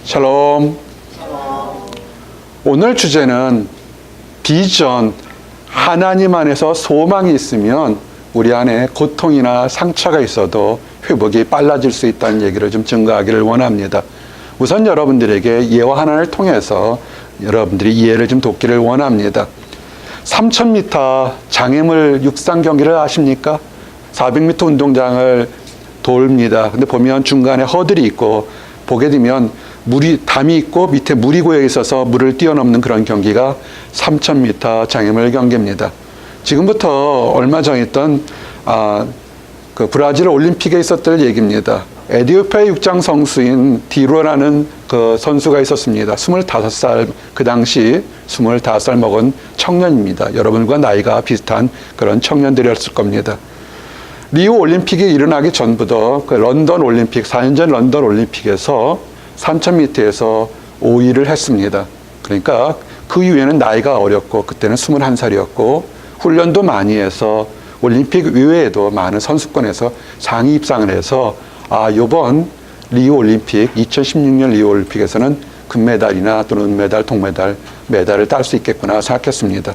샬롬. 오늘 주제는 비전, 하나님 안에서 소망이 있으면 우리 안에 고통이나 상처가 있어도 회복이 빨라질 수 있다는 얘기를 좀 증거하기를 원합니다. 우선 여러분들에게 예와 하나를 통해서 여러분들이 이해를 좀 돕기를 원합니다. 3000m 장애물 육상 경기를 아십니까? 400m 운동장을 돕니다. 근데 보면 중간에 허들이 있고 보게 되면 담이 있고 밑에 물이 고여 있어서 물을 뛰어넘는 그런 경기가 3000m 장애물 경기입니다. 지금부터 얼마 전에 있던 그 브라질 올림픽에 있었던 얘기입니다. 에티오피아 육장 선수인 디로라는 그 선수가 있었습니다. 25살, 그 당시 25살 먹은 청년입니다. 여러분과 나이가 비슷한 그런 청년들이었을 겁니다. 리우 올림픽이 일어나기 전부터 그 런던 올림픽, 4년 전 런던 올림픽에서 3000m에서 5위를 했습니다. 그러니까 그 이후에는 나이가 어렸고 그때는 21살이었고 훈련도 많이 해서 올림픽 이외에도 많은 선수권에서 상위 입상을 해서 이번 리우 올림픽, 2016년 리우 올림픽에서는 금메달이나 또는 은메달, 동메달, 메달을 딸 수 있겠구나 생각했습니다.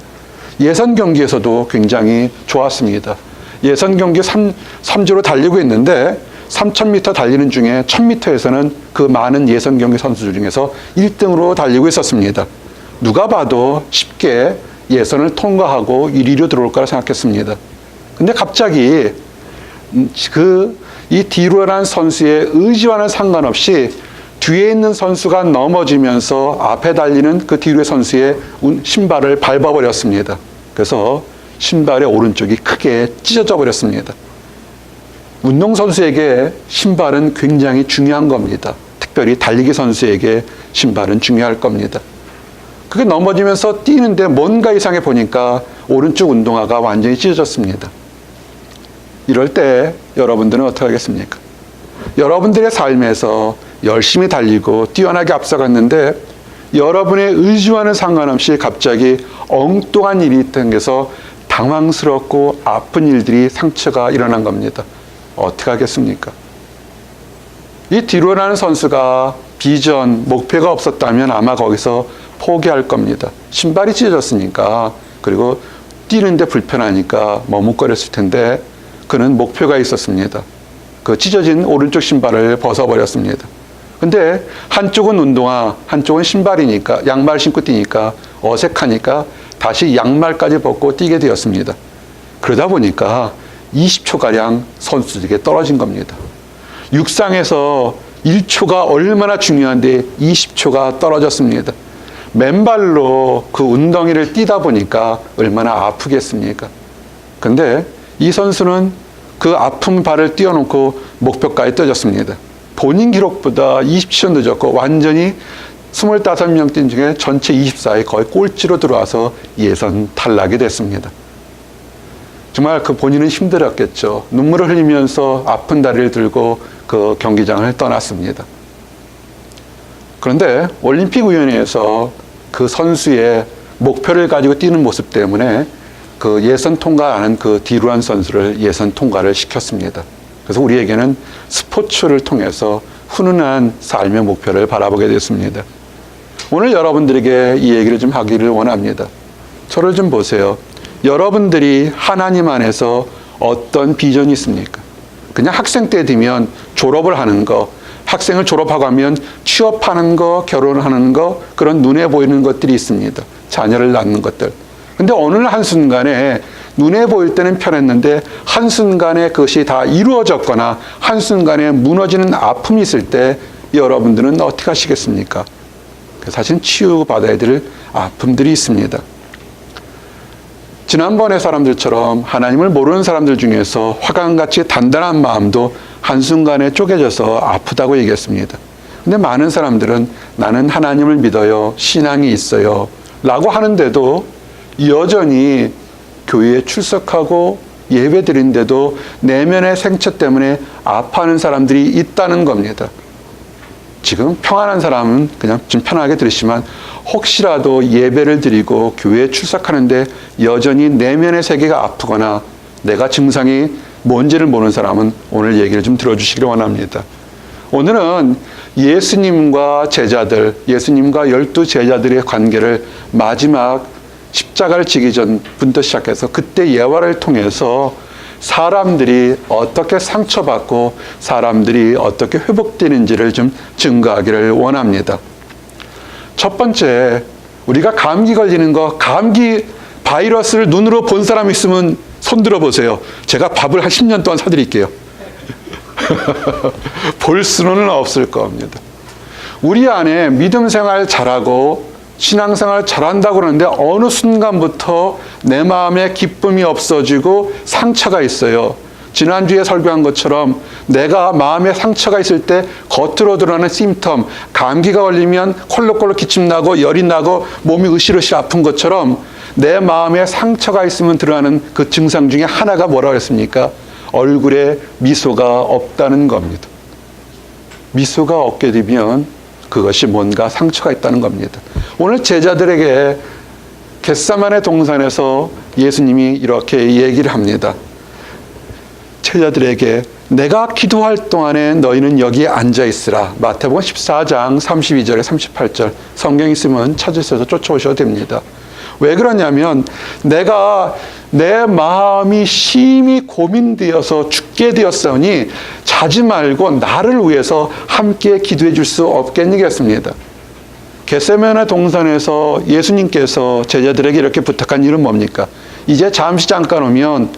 예선 경기에서도 굉장히 좋았습니다. 예선 경기 3주로 달리고 있는데 3000m 달리는 중에 1000m에서는 그 많은 예선 경기 선수들 중에서 1등으로 달리고 있었습니다. 누가 봐도 쉽게 예선을 통과하고 1위로 들어올 거라 생각했습니다. 근데 갑자기 이 디로라는 선수의 의지와는 상관없이 뒤에 있는 선수가 넘어지면서 앞에 달리는 그 디로의 선수의 신발을 밟아버렸습니다. 그래서 신발의 오른쪽이 크게 찢어져 버렸습니다. 운동선수에게 신발은 굉장히 중요한 겁니다. 특별히 달리기 선수에게 신발은 중요할 겁니다. 그게 넘어지면서 뛰는데 뭔가 이상해 보니까 오른쪽 운동화가 완전히 찢어졌습니다. 이럴 때 여러분들은 어떻게 하겠습니까? 여러분들의 삶에서 열심히 달리고 뛰어나게 앞서갔는데 여러분의 의지와는 상관없이 갑자기 엉뚱한 일이 생겨서 당황스럽고 아픈 일들이 상처가 일어난 겁니다. 어떻게 하겠습니까? 이 디로라는 선수가 비전, 목표가 없었다면 아마 거기서 포기할 겁니다. 신발이 찢어졌으니까, 그리고 뛰는데 불편하니까 머뭇거렸을 텐데 그는 목표가 있었습니다. 그 찢어진 오른쪽 신발을 벗어버렸습니다. 근데 한쪽은 운동화, 한쪽은 신발이니까, 양말 신고 뛰니까 어색하니까 다시 양말까지 벗고 뛰게 되었습니다. 그러다 보니까 20초가량 선수들에게 떨어진 겁니다. 육상에서 1초가 얼마나 중요한데 20초가 떨어졌습니다. 맨발로 그 웅덩이를 뛰다 보니까 얼마나 아프겠습니까? 근데 이 선수는 그 아픈 발을 띄워놓고 목표까지 떠졌습니다. 본인 기록보다 20초 늦었고 완전히 25명 뛴 중에 전체 24위 거의 꼴찌로 들어와서 예선 탈락이 됐습니다. 정말 그 본인은 힘들었겠죠. 눈물을 흘리면서 아픈 다리를 들고 그 경기장을 떠났습니다. 그런데 올림픽위원회에서 그 선수의 목표를 가지고 뛰는 모습 때문에 그 예선 통과하는 그 디루안 선수를 예선 통과를 시켰습니다. 그래서 우리에게는 스포츠를 통해서 훈훈한 삶의 목표를 바라보게 됐습니다. 오늘 여러분들에게 이 얘기를 좀 하기를 원합니다. 저를 좀 보세요. 여러분들이 하나님 안에서 어떤 비전이 있습니까? 그냥 학생 때 되면 졸업을 하는 거, 학생을 졸업하고 하면 취업하는 거, 결혼하는 거, 그런 눈에 보이는 것들이 있습니다. 자녀를 낳는 것들. 근데 어느 한순간에 눈에 보일 때는 편했는데 한순간에 그것이 다 이루어졌거나 한순간에 무너지는 아픔이 있을 때 여러분들은 어떻게 하시겠습니까? 사실 치유받아야 될 아픔들이 있습니다. 지난번의 사람들처럼 하나님을 모르는 사람들 중에서 화강같이 단단한 마음도 한순간에 쪼개져서 아프다고 얘기했습니다. 근데 많은 사람들은 나는 하나님을 믿어요, 신앙이 있어요 라고 하는데도 여전히 교회에 출석하고 예배 드리는데도 내면의 생처 때문에 아파하는 사람들이 있다는 겁니다. 지금 평안한 사람은 그냥 좀 편하게 들으시지만 혹시라도 예배를 드리고 교회에 출석하는데 여전히 내면의 세계가 아프거나 내가 증상이 뭔지를 모르는 사람은 오늘 얘기를 좀 들어주시기를 원합니다. 오늘은 예수님과 제자들, 예수님과 12 제자들의 관계를 마지막 십자가를 지기 전부터 시작해서 그때 예화를 통해서 사람들이 어떻게 상처받고 사람들이 어떻게 회복되는지를 좀 증거하기를 원합니다. 첫 번째, 우리가 감기 걸리는 거, 감기 바이러스를 눈으로 본 사람 있으면 손 들어보세요. 제가 밥을 한 10년 동안 사드릴게요. 볼 수는 없을 겁니다. 우리 안에 믿음 생활 잘하고 신앙생활 잘한다고 그러는데 어느 순간부터 내 마음에 기쁨이 없어지고 상처가 있어요. 지난주에 설교한 것처럼 내가 마음에 상처가 있을 때 겉으로 드러나는 심텀, 감기가 걸리면 콜록콜록 기침 나고 열이 나고 몸이 으실으실 아픈 것처럼 내 마음에 상처가 있으면 드러나는 그 증상 중에 하나가 뭐라고 했습니까? 얼굴에 미소가 없다는 겁니다. 미소가 없게 되면 그것이 뭔가 상처가 있다는 겁니다. 오늘 제자들에게 겟세마네 동산에서 예수님이 이렇게 얘기를 합니다. 제자들에게 내가 기도할 동안에 너희는 여기에 앉아 있으라. 마태복음 14장 32절에 38절 성경 있으면 찾으셔서 쫓아오셔도 됩니다. 왜 그러냐면 내가 내 마음이 심히 고민되어서 죽게 되었으니 자지 말고 나를 위해서 함께 기도해 줄 수 없겠느냐겠습니다. 겟세마네 동산에서 예수님께서 제자들에게 이렇게 부탁한 일은 뭡니까? 이제 잠시 잠깐 오면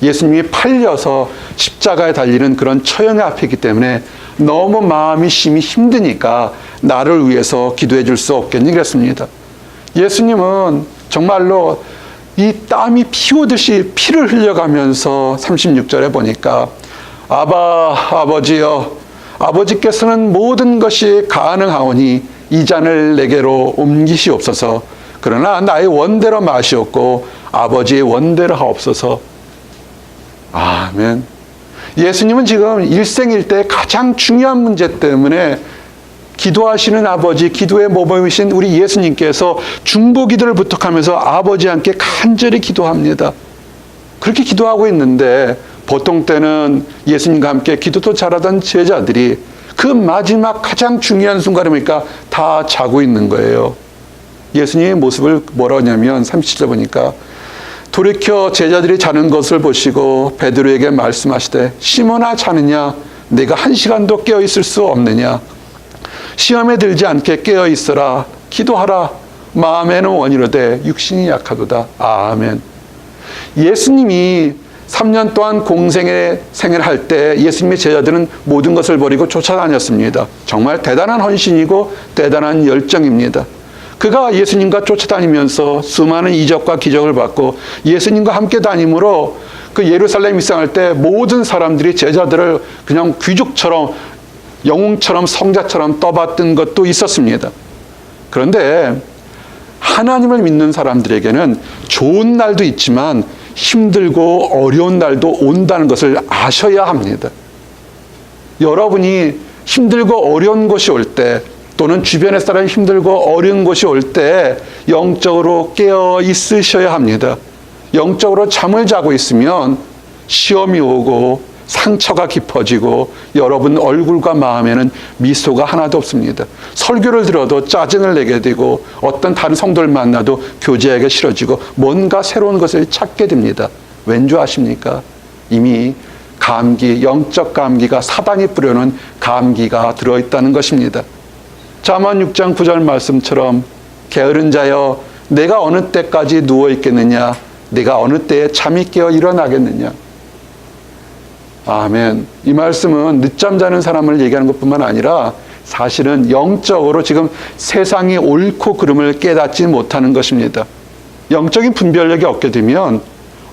예수님이 팔려서 십자가에 달리는 그런 처형의 앞이기 때문에 너무 마음이 심히 힘드니까 나를 위해서 기도해 줄 수 없겠니? 그랬습니다. 예수님은 정말로 이 땀이 피우듯이 피를 흘려가면서 36절에 보니까 아버지여 아버지께서는 모든 것이 가능하오니 이 잔을 내게로 옮기시옵소서. 그러나 나의 원대로 마시옵고 아버지의 원대로 하옵소서. 아멘. 예수님은 지금 일생일대 가장 중요한 문제 때문에 기도하시는 아버지, 기도의 모범이신 우리 예수님께서 중보 기도를 부탁하면서 아버지와 함께 간절히 기도합니다. 그렇게 기도하고 있는데 보통 때는 예수님과 함께 기도도 잘하던 제자들이 그 마지막 가장 중요한 순간에 보니까 다 자고 있는 거예요. 예수님의 모습을 뭐라고 하냐면 37절 보니까 돌이켜 제자들이 자는 것을 보시고 베드로에게 말씀하시되 시몬아 자느냐? 내가 1시간도 깨어 있을 수 없느냐? 시험에 들지 않게 깨어 있어라. 기도하라. 마음에는 원이로되 육신이 약하도다. 아멘. 예수님이 3년 동안 공생의 생애를 할 때 예수님의 제자들은 모든 것을 버리고 쫓아다녔습니다. 정말 대단한 헌신이고 대단한 열정입니다. 그가 예수님과 쫓아다니면서 수많은 이적과 기적을 받고 예수님과 함께 다님으로 그 예루살렘 입성할 때 모든 사람들이 제자들을 그냥 귀족처럼 영웅처럼 성자처럼 떠받든 것도 있었습니다. 그런데 하나님을 믿는 사람들에게는 좋은 날도 있지만 힘들고 어려운 날도 온다는 것을 아셔야 합니다. 여러분이 힘들고 어려운 것이 올 때 또는 주변의 사람이 힘들고 어려운 것이 올 때 영적으로 깨어 있으셔야 합니다. 영적으로 잠을 자고 있으면 시험이 오고 상처가 깊어지고 여러분 얼굴과 마음에는 미소가 하나도 없습니다. 설교를 들어도 짜증을 내게 되고 어떤 다른 성도를 만나도 교제하기가 싫어지고 뭔가 새로운 것을 찾게 됩니다. 왠지 아십니까? 이미 감기, 영적 감기가 사단이 뿌려놓은 감기가 들어있다는 것입니다. 잠언 6장 9절 말씀처럼 게으른 자여 내가 어느 때까지 누워있겠느냐? 내가 어느 때에 잠이 깨어 일어나겠느냐? 아멘. 이 말씀은 늦잠 자는 사람을 얘기하는 것뿐만 아니라 사실은 영적으로 지금 세상이 옳고 그름을 깨닫지 못하는 것입니다. 영적인 분별력이 없게 되면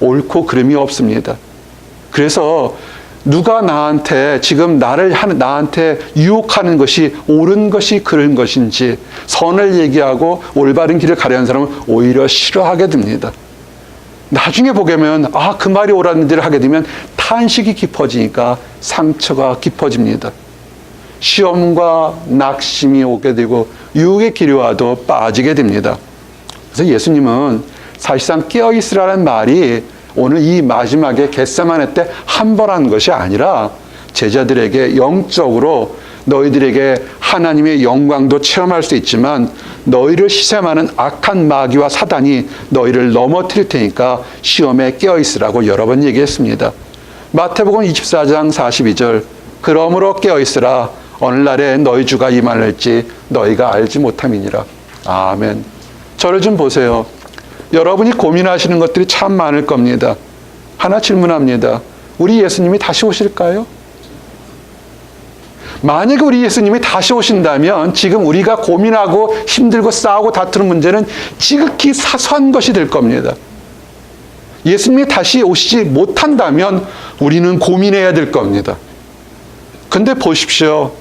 옳고 그름이 없습니다. 그래서 누가 나한테 지금 나한테 유혹하는 것이 옳은 것이 그른 것인지 선을 얘기하고 올바른 길을 가려는 사람은 오히려 싫어하게 됩니다. 나중에 보게 되면 그 말이 옳은 일을 하게 되면 탄식이 깊어지니까 상처가 깊어집니다. 시험과 낙심이 오게 되고 유혹의 기류와도 빠지게 됩니다. 그래서 예수님은 사실상 깨어있으라는 말이 오늘 이 마지막에 겟세마네 때 한 번 한 것이 아니라 제자들에게 영적으로 너희들에게 하나님의 영광도 체험할 수 있지만 너희를 시샘하는 악한 마귀와 사단이 너희를 넘어뜨릴 테니까 시험에 깨어있으라고 여러 번 얘기했습니다. 마태복음 24장 42절 그러므로 깨어있으라 오늘날에 너희 주가 임할지 너희가 알지 못함이니라. 아멘. 저를 좀 보세요. 여러분이 고민하시는 것들이 참 많을 겁니다. 하나 질문합니다. 우리 예수님이 다시 오실까요? 만약에 우리 예수님이 다시 오신다면 지금 우리가 고민하고 힘들고 싸우고 다투는 문제는 지극히 사소한 것이 될 겁니다. 예수님이 다시 오시지 못한다면 우리는 고민해야 될 겁니다. 근데 보십시오.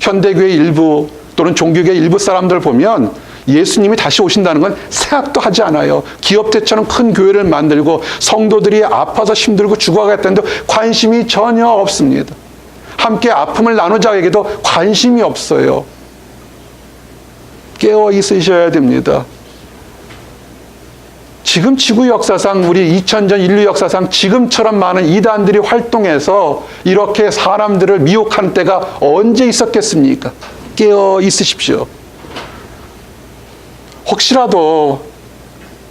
현대교회 일부 또는 종교계 일부 사람들 보면 예수님이 다시 오신다는 건 생각도 하지 않아요. 기업대처럼 큰 교회를 만들고 성도들이 아파서 힘들고 죽어가겠다는데 관심이 전혀 없습니다. 함께 아픔을 나누자에게도 관심이 없어요. 깨어 있으셔야 됩니다. 지금 지구 역사상 우리 2000년 인류 역사상 지금처럼 많은 이단들이 활동해서 이렇게 사람들을 미혹하는 때가 언제 있었겠습니까? 깨어 있으십시오. 혹시라도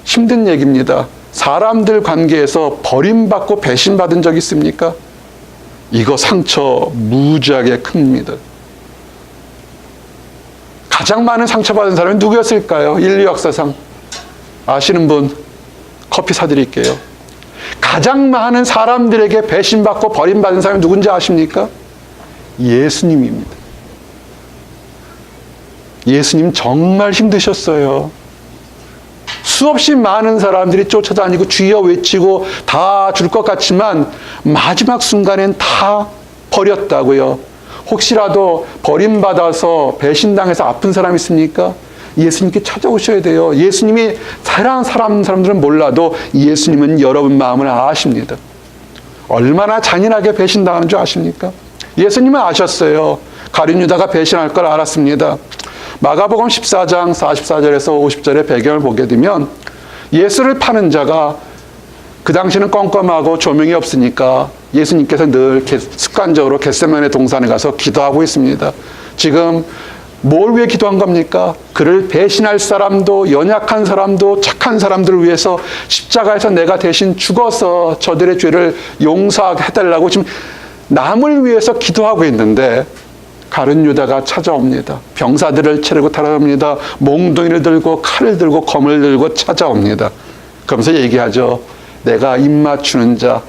힘든 얘기입니다. 사람들 관계에서 버림받고 배신받은 적 있습니까? 이거 상처 무지하게 큽니다. 가장 많은 상처받은 사람이 누구였을까요? 인류 역사상. 아시는 분 커피 사드릴게요. 가장 많은 사람들에게 배신받고 버림받은 사람이 누군지 아십니까? 예수님입니다. 예수님 정말 힘드셨어요. 수없이 많은 사람들이 쫓아다니고 주여 외치고 다 줄 것 같지만 마지막 순간엔 다 버렸다고요. 혹시라도 버림받아서 배신당해서 아픈 사람 있습니까? 예수님께 찾아오셔야 돼요. 예수님이 사랑하는 사람들은 몰라도 예수님은 여러분 마음을 아십니다. 얼마나 잔인하게 배신당하는 줄 아십니까? 예수님은 아셨어요. 가룟 유다가 배신할 걸 알았습니다. 마가복음 14장 44절에서 50절의 배경을 보게 되면 예수를 파는 자가 그 당시는 껌껌하고 조명이 없으니까 예수님께서 늘 습관적으로 겟세마네 동산에 가서 기도하고 있습니다. 지금 뭘 위해 기도한 겁니까? 그를 배신할 사람도 연약한 사람도 착한 사람들을 위해서 십자가에서 내가 대신 죽어서 저들의 죄를 용서해달라고 지금 남을 위해서 기도하고 있는데 가룟 유다가 찾아옵니다. 병사들을 차리고 달아옵니다. 몽둥이를 들고 칼을 들고 검을 들고 찾아옵니다. 그러면서 얘기하죠. 내가 입맞추는 자,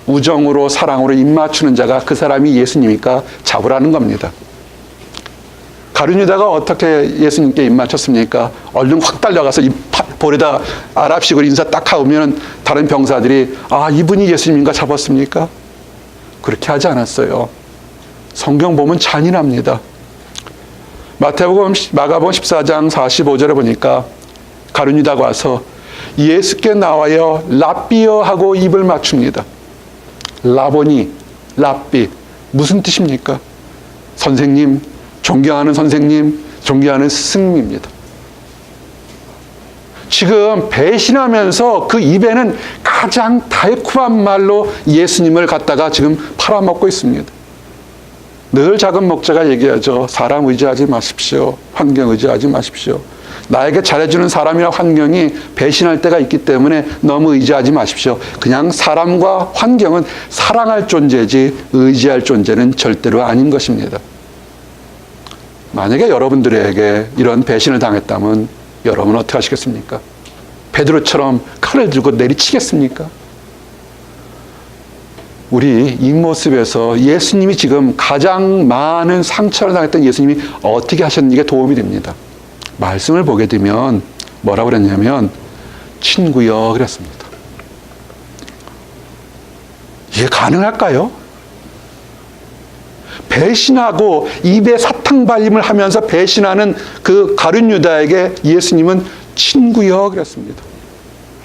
우정으로 사랑으로 입맞추는 자가 그 사람이 예수님이니까 잡으라는 겁니다. 가룟 유다가 어떻게 예수님께 입맞췄습니까? 얼른 확 달려가서 볼에다 아랍식으로 인사 딱 하면 다른 병사들이 아 이분이 예수님인가 잡았습니까? 그렇게 하지 않았어요. 성경 보면 잔인합니다. 마가복음 14장 45절에 보니까 가룟 유다가 와서 예수께 나와요 랍비여 하고 입을 맞춥니다. 라보니, 랍비 무슨 뜻입니까? 선생님, 존경하는 선생님, 존경하는 스승입니다. 지금 배신하면서 그 입에는 가장 달콤한 말로 예수님을 갖다가 지금 팔아먹고 있습니다. 늘 작은 목자가 얘기하죠. 사람 의지하지 마십시오. 환경 의지하지 마십시오. 나에게 잘해주는 사람이나 환경이 배신할 때가 있기 때문에 너무 의지하지 마십시오. 그냥 사람과 환경은 사랑할 존재지 의지할 존재는 절대로 아닌 것입니다. 만약에 여러분들에게 이런 배신을 당했다면 여러분은 어떻게 하시겠습니까? 베드로처럼 칼을 들고 내리치겠습니까? 우리 이 모습에서 예수님이 지금 가장 많은 상처를 당했던 예수님이 어떻게 하셨는지가 도움이 됩니다. 말씀을 보게 되면 뭐라고 그랬냐면 친구여 그랬습니다. 이게 가능할까요? 배신하고 입에 사탕 발림을 하면서 배신하는 그 가룟 유다에게 예수님은 친구여 그랬습니다.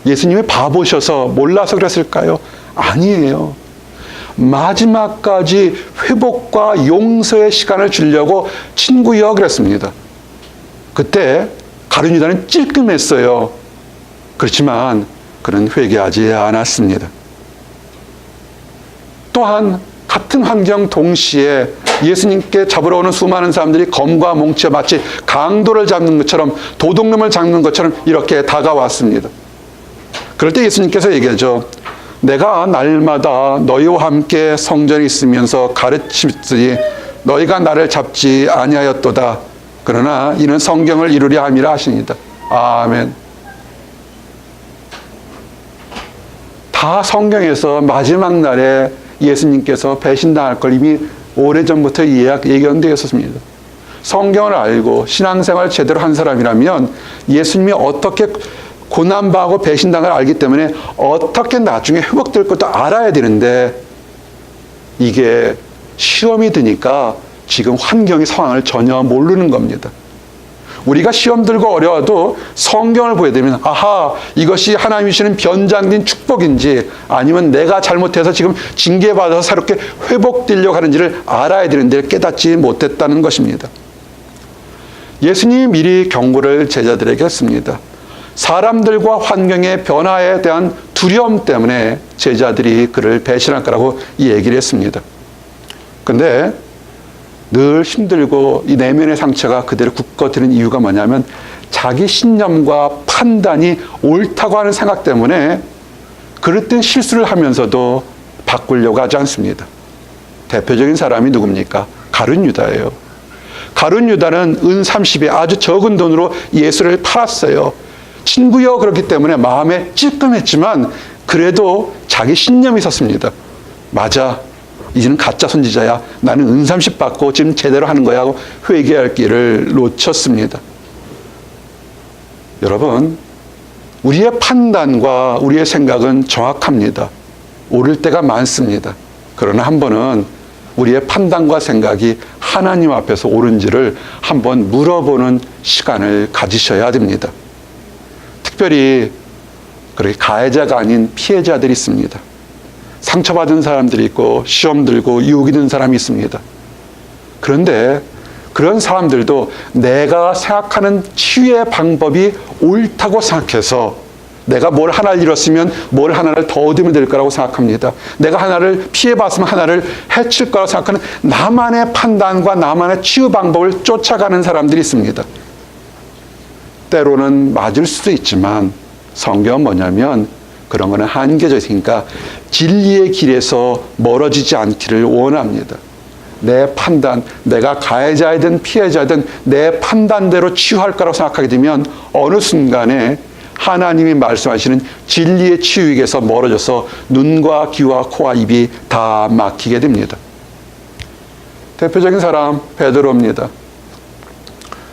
예수님이 바보셔서 몰라서 그랬을까요? 아니에요. 마지막까지 회복과 용서의 시간을 주려고 친구여 그랬습니다. 그때 가룟 유다는 찔끔했어요. 그렇지만 그는 회개하지 않았습니다. 또한 같은 환경 동시에 예수님께 잡으러 오는 수많은 사람들이 검과 몽치와 마치 강도를 잡는 것처럼, 도둑놈을 잡는 것처럼 이렇게 다가왔습니다. 그럴 때 예수님께서 얘기하죠. 내가 날마다 너희와 함께 성전에 있으면서 가르치니 너희가 나를 잡지 아니하였도다. 그러나 이는 성경을 이루려 함이라 하시니이다. 아멘. 다 성경에서 마지막 날에 예수님께서 배신당할 걸 이미 오래전부터 예견되어 있었습니다. 성경을 알고 신앙생활을 제대로 한 사람이라면 예수님이 어떻게 고난받고 배신당을 알기 때문에 어떻게 나중에 회복될 것도 알아야 되는데, 이게 시험이 드니까 지금 환경의 상황을 전혀 모르는 겁니다. 우리가 시험 들고 어려워도 성경을 보게 되면 아하, 이것이 하나님이 주시는 변장된 축복인지 아니면 내가 잘못해서 지금 징계받아서 새롭게 회복되려고 하는지를 알아야 되는데 깨닫지 못했다는 것입니다. 예수님이 미리 경고를 제자들에게 했습니다. 사람들과 환경의 변화에 대한 두려움 때문에 제자들이 그를 배신할 거라고 얘기를 했습니다. 근데 늘 힘들고 이 내면의 상처가 그대로 굳건해지는 이유가 뭐냐면 자기 신념과 판단이 옳다고 하는 생각 때문에 그릇된 실수를 하면서도 바꾸려고 하지 않습니다. 대표적인 사람이 누굽니까? 가룟 유다예요. 가룟 유다는 은 30에 아주 적은 돈으로 예수를 팔았어요. 친구여 그렇기 때문에 마음에 찔끔했지만 그래도 자기 신념이 있었습니다. 맞아, 이제는 가짜 선지자야. 나는 은 30 받고 지금 제대로 하는 거야 하고 회개할 길을 놓쳤습니다. 여러분, 우리의 판단과 우리의 생각은 정확합니다. 옳을 때가 많습니다. 그러나 한 번은 우리의 판단과 생각이 하나님 앞에서 옳은지를 한번 물어보는 시간을 가지셔야 됩니다. 특별히 그렇게 가해자가 아닌 피해자들이 있습니다. 상처받은 사람들이 있고 시험 들고 유혹이 든 사람이 있습니다. 그런데 그런 사람들도 내가 생각하는 치유의 방법이 옳다고 생각해서 내가 뭘 하나를 잃었으면 뭘 하나를 더 얻으면 될 거라고 생각합니다. 내가 하나를 피해봤으면 하나를 해칠 거라고 생각하는 나만의 판단과 나만의 치유 방법을 쫓아가는 사람들이 있습니다. 때로는 맞을 수도 있지만 성경은 뭐냐면 그런 거는 한계적이니까 진리의 길에서 멀어지지 않기를 원합니다. 내 판단, 내가 가해자이든 피해자든 내 판단대로 치유할 거라고 생각하게 되면 어느 순간에 하나님이 말씀하시는 진리의 치유에게서 멀어져서 눈과 귀와 코와 입이 다 막히게 됩니다. 대표적인 사람 베드로입니다.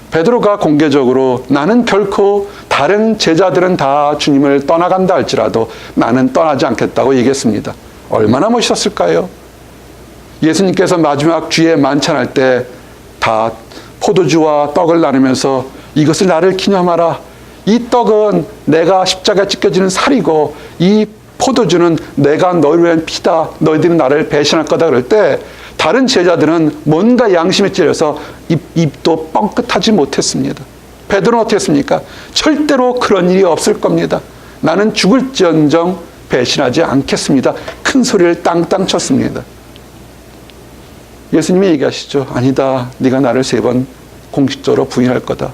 베드로가 공개적으로 나는 결코 다른 제자들은 다 주님을 떠나간다 할지라도 나는 떠나지 않겠다고 얘기했습니다. 얼마나 멋있었을까요? 예수님께서 마지막 주에 만찬할 때 다 포도주와 떡을 나누면서 이것을 나를 기념하라. 이 떡은 내가 십자가에 찢겨지는 살이고 이 포도주는 내가 너희를 위한 피다. 너희들이 나를 배신할 거다 그럴 때 다른 제자들은 뭔가 양심에 찔려서 입도 뻥끗하지 못했습니다. 베드로는 어떻게 했습니까? 절대로 그런 일이 없을 겁니다. 나는 죽을지언정 배신하지 않겠습니다. 큰 소리를 땅땅 쳤습니다. 예수님이 얘기하시죠. 아니다. 네가 나를 3번 공식적으로 부인할 거다.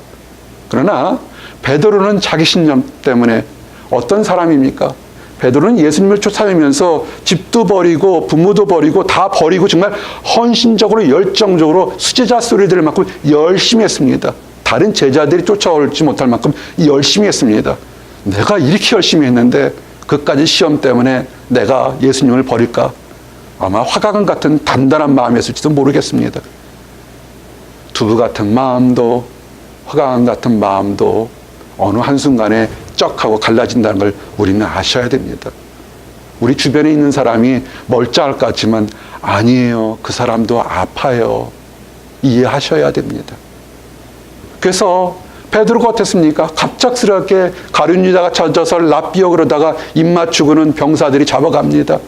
그러나 베드로는 자기 신념 때문에 어떤 사람입니까? 베드로는 예수님을 쫓아내면서 집도 버리고 부모도 버리고 다 버리고 정말 헌신적으로 열정적으로 수제자 소리 들을 만큼 열심히 했습니다. 다른 제자들이 쫓아올지 못할 만큼 열심히 했습니다. 내가 이렇게 열심히 했는데 그까지 시험 때문에 내가 예수님을 버릴까? 아마 화가금 같은 단단한 마음이었을지도 모르겠습니다. 두부 같은 마음도 화가금 같은 마음도 어느 한순간에 쩍하고 갈라진다는 걸 우리는 아셔야 됩니다. 우리 주변에 있는 사람이 멀쩡할 것 같지만 아니에요. 그 사람도 아파요. 이해하셔야 됩니다. 그래서 베드로가 어땠습니까? 갑작스럽게 가룟 유다가 찾아서 랍비어 그러다가 입 맞추고는 병사들이 잡아갑니다.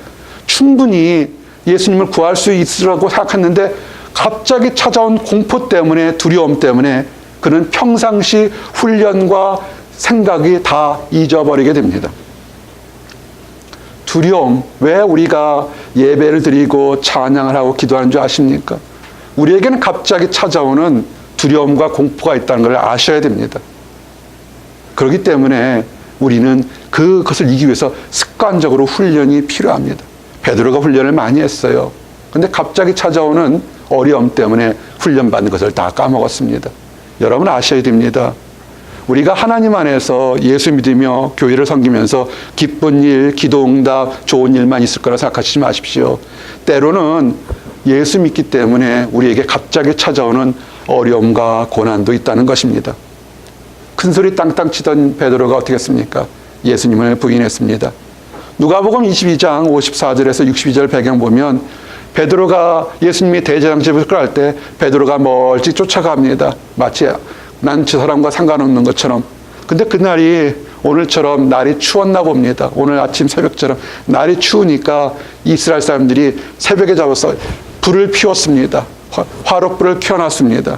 충분히 예수님을 구할 수 있으라고 생각했는데 갑자기 찾아온 공포 때문에 두려움 때문에 그는 평상시 훈련과 생각이 다 잊어버리게 됩니다. 두려움, 왜 우리가 예배를 드리고 찬양을 하고 기도하는 줄 아십니까? 우리에게는 갑자기 찾아오는 두려움과 공포가 있다는 걸 아셔야 됩니다. 그렇기 때문에 우리는 그것을 이기기 위해서 습관적으로 훈련이 필요합니다. 베드로가 훈련을 많이 했어요. 근데 갑자기 찾아오는 어려움 때문에 훈련받는 것을 다 까먹었습니다. 여러분 아셔야 됩니다. 우리가 하나님 안에서 예수 믿으며 교회를 섬기면서 기쁜 일, 기도응답, 좋은 일만 있을 거라 생각하시지 마십시오. 때로는 예수 믿기 때문에 우리에게 갑자기 찾아오는 어려움과 고난도 있다는 것입니다. 큰소리 땅땅 치던 베드로가 어떻게 했습니까? 예수님을 부인했습니다. 누가복음 22장 54절에서 62절 배경 보면 베드로가 예수님이 대제사장집을 끌어갈 때 베드로가 멀찍이 쫓아갑니다. 마치 난 저 사람과 상관없는 것처럼. 근데 그날이 오늘처럼 날이 추웠나 봅니다. 오늘 아침 새벽처럼 날이 추우니까 이스라엘 사람들이 새벽에 잡아서 불을 피웠습니다. 화롯불을 켜놨습니다.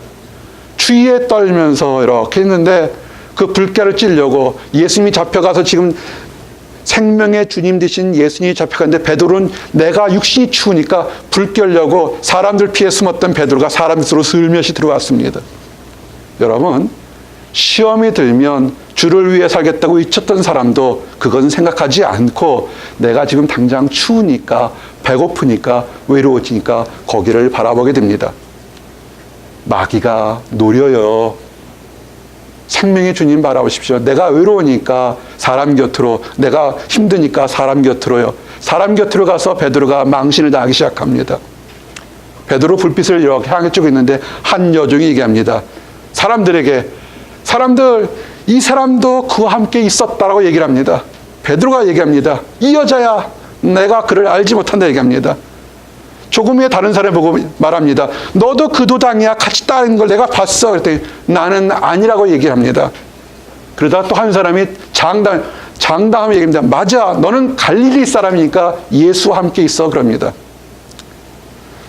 추위에 떨면서 이렇게 했는데 그 불길을 찌려고 예수님이 잡혀가서 지금 생명의 주님 되신 예수님이 잡혀갔는데 베드로는 내가 육신이 추우니까 불 끄려고 사람들 피해 숨었던 베드로가 사람 밑으로 슬며시 들어왔습니다. 여러분, 시험이 들면 주를 위해 살겠다고 외쳤던 사람도 그것은 생각하지 않고 내가 지금 당장 추우니까 배고프니까 외로워지니까 거기를 바라보게 됩니다. 마귀가 노려요. 생명의 주님 바라보십시오. 내가 외로우니까 사람 곁으로, 내가 힘드니까 사람 곁으로요. 사람 곁으로 가서 베드로가 망신을 당하기 시작합니다. 베드로 불빛을 이렇게 향해 쭉 있는데 한 여종이 얘기합니다. 사람들에게, 사람들, 이 사람도 그와 함께 있었다라고 얘기를 합니다. 베드로가 얘기합니다. 이 여자야, 내가 그를 알지 못한다 얘기합니다. 조금 후에 다른 사람 보고 말합니다. 너도 그 도당이야. 같이 따는 걸 내가 봤어. 그랬더니 나는 아니라고 얘기를 합니다. 그러다 또 한 사람이 장담하며 얘기합니다. 맞아. 너는 갈릴리 사람이니까 예수와 함께 있어. 그럽니다.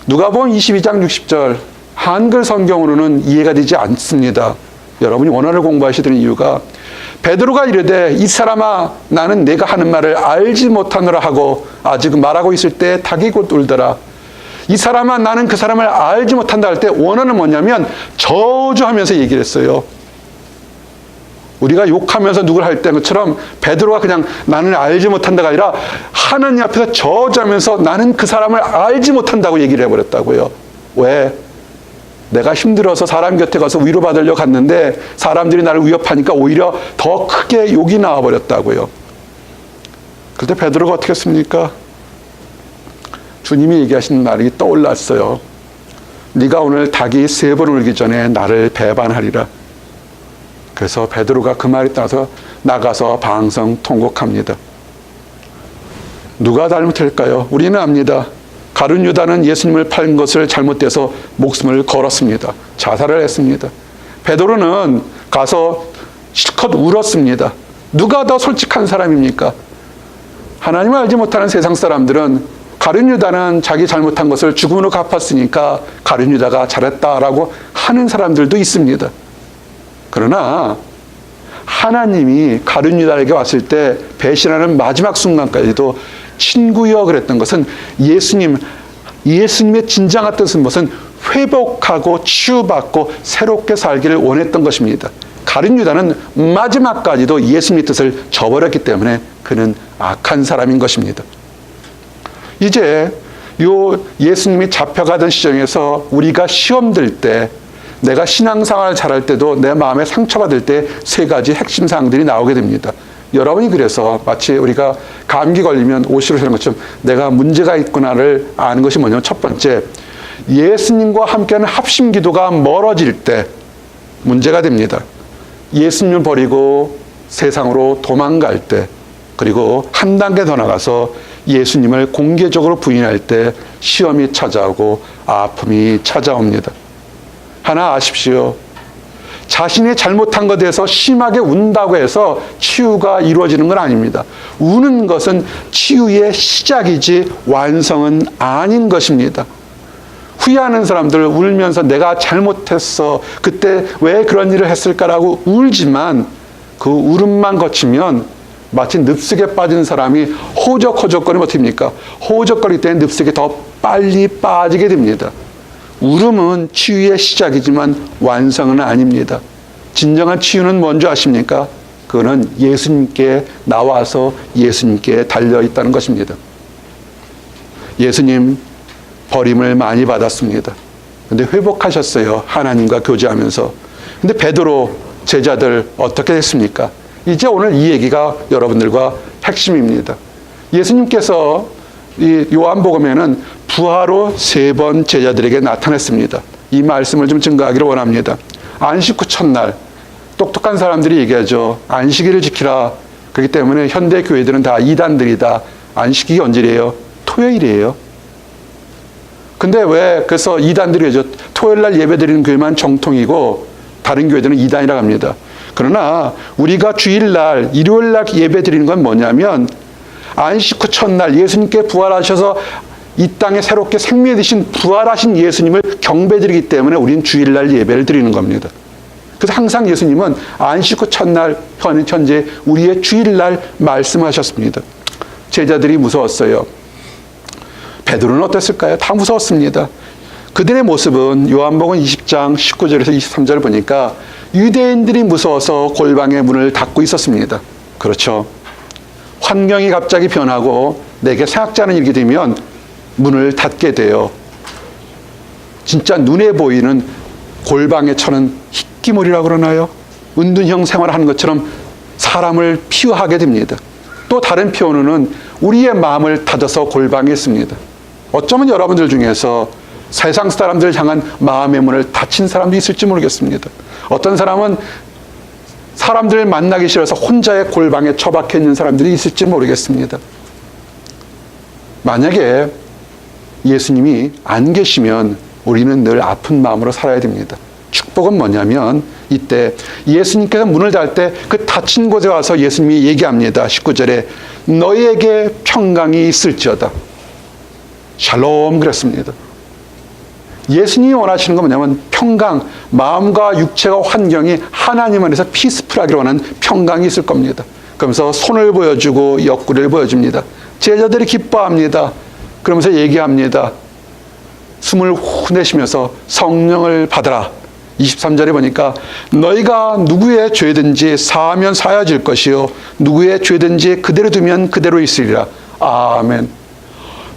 누가복음 22장 60절 한글 성경으로는 이해가 되지 않습니다. 여러분이 원어를 공부하시는 이유가 베드로가 이르되 이 사람아 나는 내가 하는 말을 알지 못하노라 하고 아직 말하고 있을 때 닭이 곧 울더라. 이 사람아 나는 그 사람을 알지 못한다 할 때 원어는 뭐냐면 저주하면서 얘기를 했어요. 우리가 욕하면서 누굴 할 때처럼 베드로가 그냥 나는 알지 못한다가 아니라 하나님 앞에서 저주하면서 나는 그 사람을 알지 못한다고 얘기를 해버렸다고요. 왜? 내가 힘들어서 사람 곁에 가서 위로받으려고 갔는데 사람들이 나를 위협하니까 오히려 더 크게 욕이 나와버렸다고요. 그때 베드로가 어떻게 했습니까? 주님이 얘기하신 말이 떠올랐어요. 네가 오늘 닭이 3번 울기 전에 나를 배반하리라. 그래서 베드로가 그 말에 따라서 나가서 방성통곡합니다. 누가 잘못할까요? 우리는 압니다. 가룟 유다는 예수님을 팔은 것을 잘못돼서 목숨을 걸었습니다. 자살을 했습니다. 베드로는 가서 실컷 울었습니다. 누가 더 솔직한 사람입니까? 하나님을 알지 못하는 세상 사람들은 가룟 유다는 자기 잘못한 것을 죽음으로 갚았으니까 가룟 유다가 잘했다라고 하는 사람들도 있습니다. 그러나 하나님이 가룟 유다에게 왔을 때 배신하는 마지막 순간까지도 친구여 그랬던 것은 예수님의 진정한 뜻은 무슨 회복하고 치유받고 새롭게 살기를 원했던 것입니다. 가룟 유다는 마지막까지도 예수님의 뜻을 저버렸기 때문에 그는 악한 사람인 것입니다. 이제 요 예수님이 잡혀가던 시점에서 우리가 시험 들 때 내가 신앙생활을 잘할 때도 내 마음에 상처받을 때 3가지 핵심 사항들이 나오게 됩니다. 여러분이 그래서 마치 우리가 감기 걸리면 옷으로 하는 것처럼 내가 문제가 있구나를 아는 것이 뭐냐면 첫 번째, 예수님과 함께하는 합심 기도가 멀어질 때 문제가 됩니다. 예수님을 버리고 세상으로 도망갈 때, 그리고 한 단계 더 나가서 예수님을 공개적으로 부인할 때 시험이 찾아오고 아픔이 찾아옵니다. 하나 아십시오. 자신이 잘못한 것에 대해서 심하게 운다고 해서 치유가 이루어지는 건 아닙니다. 우는 것은 치유의 시작이지 완성은 아닌 것입니다. 후회하는 사람들 울면서 내가 잘못했어. 그때 왜 그런 일을 했을까라고 울지만 그 울음만 거치면 마치 늪속에 빠진 사람이 호적호적거리면 어떻게 됩니까? 호적거릴 때는 늪속에 더 빨리 빠지게 됩니다. 울음은 치유의 시작이지만 완성은 아닙니다. 진정한 치유는 뭔지 아십니까? 그거는 예수님께 나와서 예수님께 달려있다는 것입니다. 예수님 버림을 많이 받았습니다. 근데 회복하셨어요. 하나님과 교제하면서. 근데 베드로 제자들 어떻게 됐습니까? 이제 오늘 이 얘기가 여러분들과 핵심입니다. 예수님께서 이 요한복음에는 부하로 3번 제자들에게 나타났습니다. 이 말씀을 좀 증거하기를 원합니다. 안식 후 첫날 똑똑한 사람들이 얘기하죠. 안식일을 지키라. 그렇기 때문에 현대 교회들은 다 이단들이다. 안식일이 언제래요? 토요일이에요. 근데 왜 그래서 이단들이 왜죠? 토요일날 예배드리는 교회만 정통이고 다른 교회들은 이단이라고 합니다. 그러나 우리가 주일날 일요일날 예배드리는 건 뭐냐면 안식 후 첫날 예수님께 부활하셔서 이 땅에 새롭게 생명이 되신 부활하신 예수님을 경배드리기 때문에 우리는 주일날 예배를 드리는 겁니다. 그래서 항상 예수님은 안식 후 첫날 현재 우리의 주일날 말씀하셨습니다. 제자들이 무서웠어요. 베드로는 어땠을까요? 다 무서웠습니다. 그들의 모습은 요한복음 20장 19절에서 23절을 보니까 유대인들이 무서워서 골방의 문을 닫고 있었습니다. 그렇죠. 환경이 갑자기 변하고 내게 생각지 않은 일이 되면 문을 닫게 돼요. 진짜 눈에 보이는 골방에 처는 희끼물이라고 그러나요? 은둔형 생활을 하는 것처럼 사람을 피하게 됩니다. 또 다른 표현은 우리의 마음을 닫아서 골방에 있습니다. 어쩌면 여러분들 중에서 세상 사람들을 향한 마음의 문을 닫힌 사람도 있을지 모르겠습니다. 어떤 사람은 사람들을 만나기 싫어서 혼자의 골방에 처박혀 있는 사람들이 있을지 모르겠습니다. 만약에 예수님이 안 계시면 우리는 늘 아픈 마음으로 살아야 됩니다. 축복은 뭐냐면 이때 예수님께서 문을 닫을 때 그 닫힌 곳에 와서 예수님이 얘기합니다. 19절에 너희에게 평강이 있을지어다. 샬롬 그랬습니다. 예수님이 원하시는 건 뭐냐면 평강, 마음과 육체와 환경이 하나님 안에서 피스풀하기를 원하는 평강이 있을 겁니다. 그러면서 손을 보여주고 옆구리를 보여줍니다. 제자들이 기뻐합니다. 그러면서 얘기합니다. 숨을 후 내쉬면서 성령을 받아라. 23절에 보니까 너희가 누구의 죄든지 사하면 사하질 것이요 누구의 죄든지 그대로 두면 그대로 있으리라. 아멘.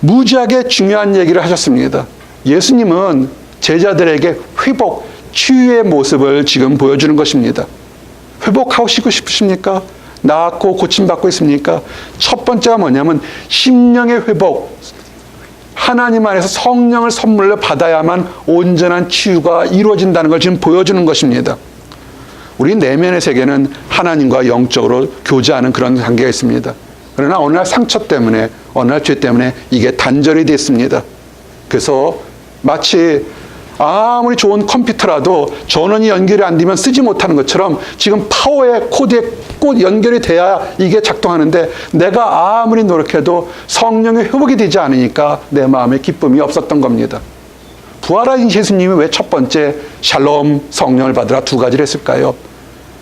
무지하게 중요한 얘기를 하셨습니다. 예수님은 제자들에게 회복, 치유의 모습을 지금 보여주는 것입니다. 회복하고 싶으십니까? 낫고 고침받고 있습니까? 첫 번째가 뭐냐면 심령의 회복, 하나님 안에서 성령을 선물로 받아야만 온전한 치유가 이루어진다는 걸 지금 보여주는 것입니다. 우리 내면의 세계는 하나님과 영적으로 교제하는 그런 관계가 있습니다. 그러나 어느 날 상처 때문에, 어느 날 죄 때문에 이게 단절이 됐습니다. 그래서 마치 아무리 좋은 컴퓨터라도 전원이 연결이 안 되면 쓰지 못하는 것처럼 지금 파워의 코드에 꼭 연결이 돼야 이게 작동하는데 내가 아무리 노력해도 성령의 회복이 되지 않으니까 내 마음에 기쁨이 없었던 겁니다. 부활하신 예수님이 왜 첫 번째 샬롬 성령을 받으라 2가지를 했을까요?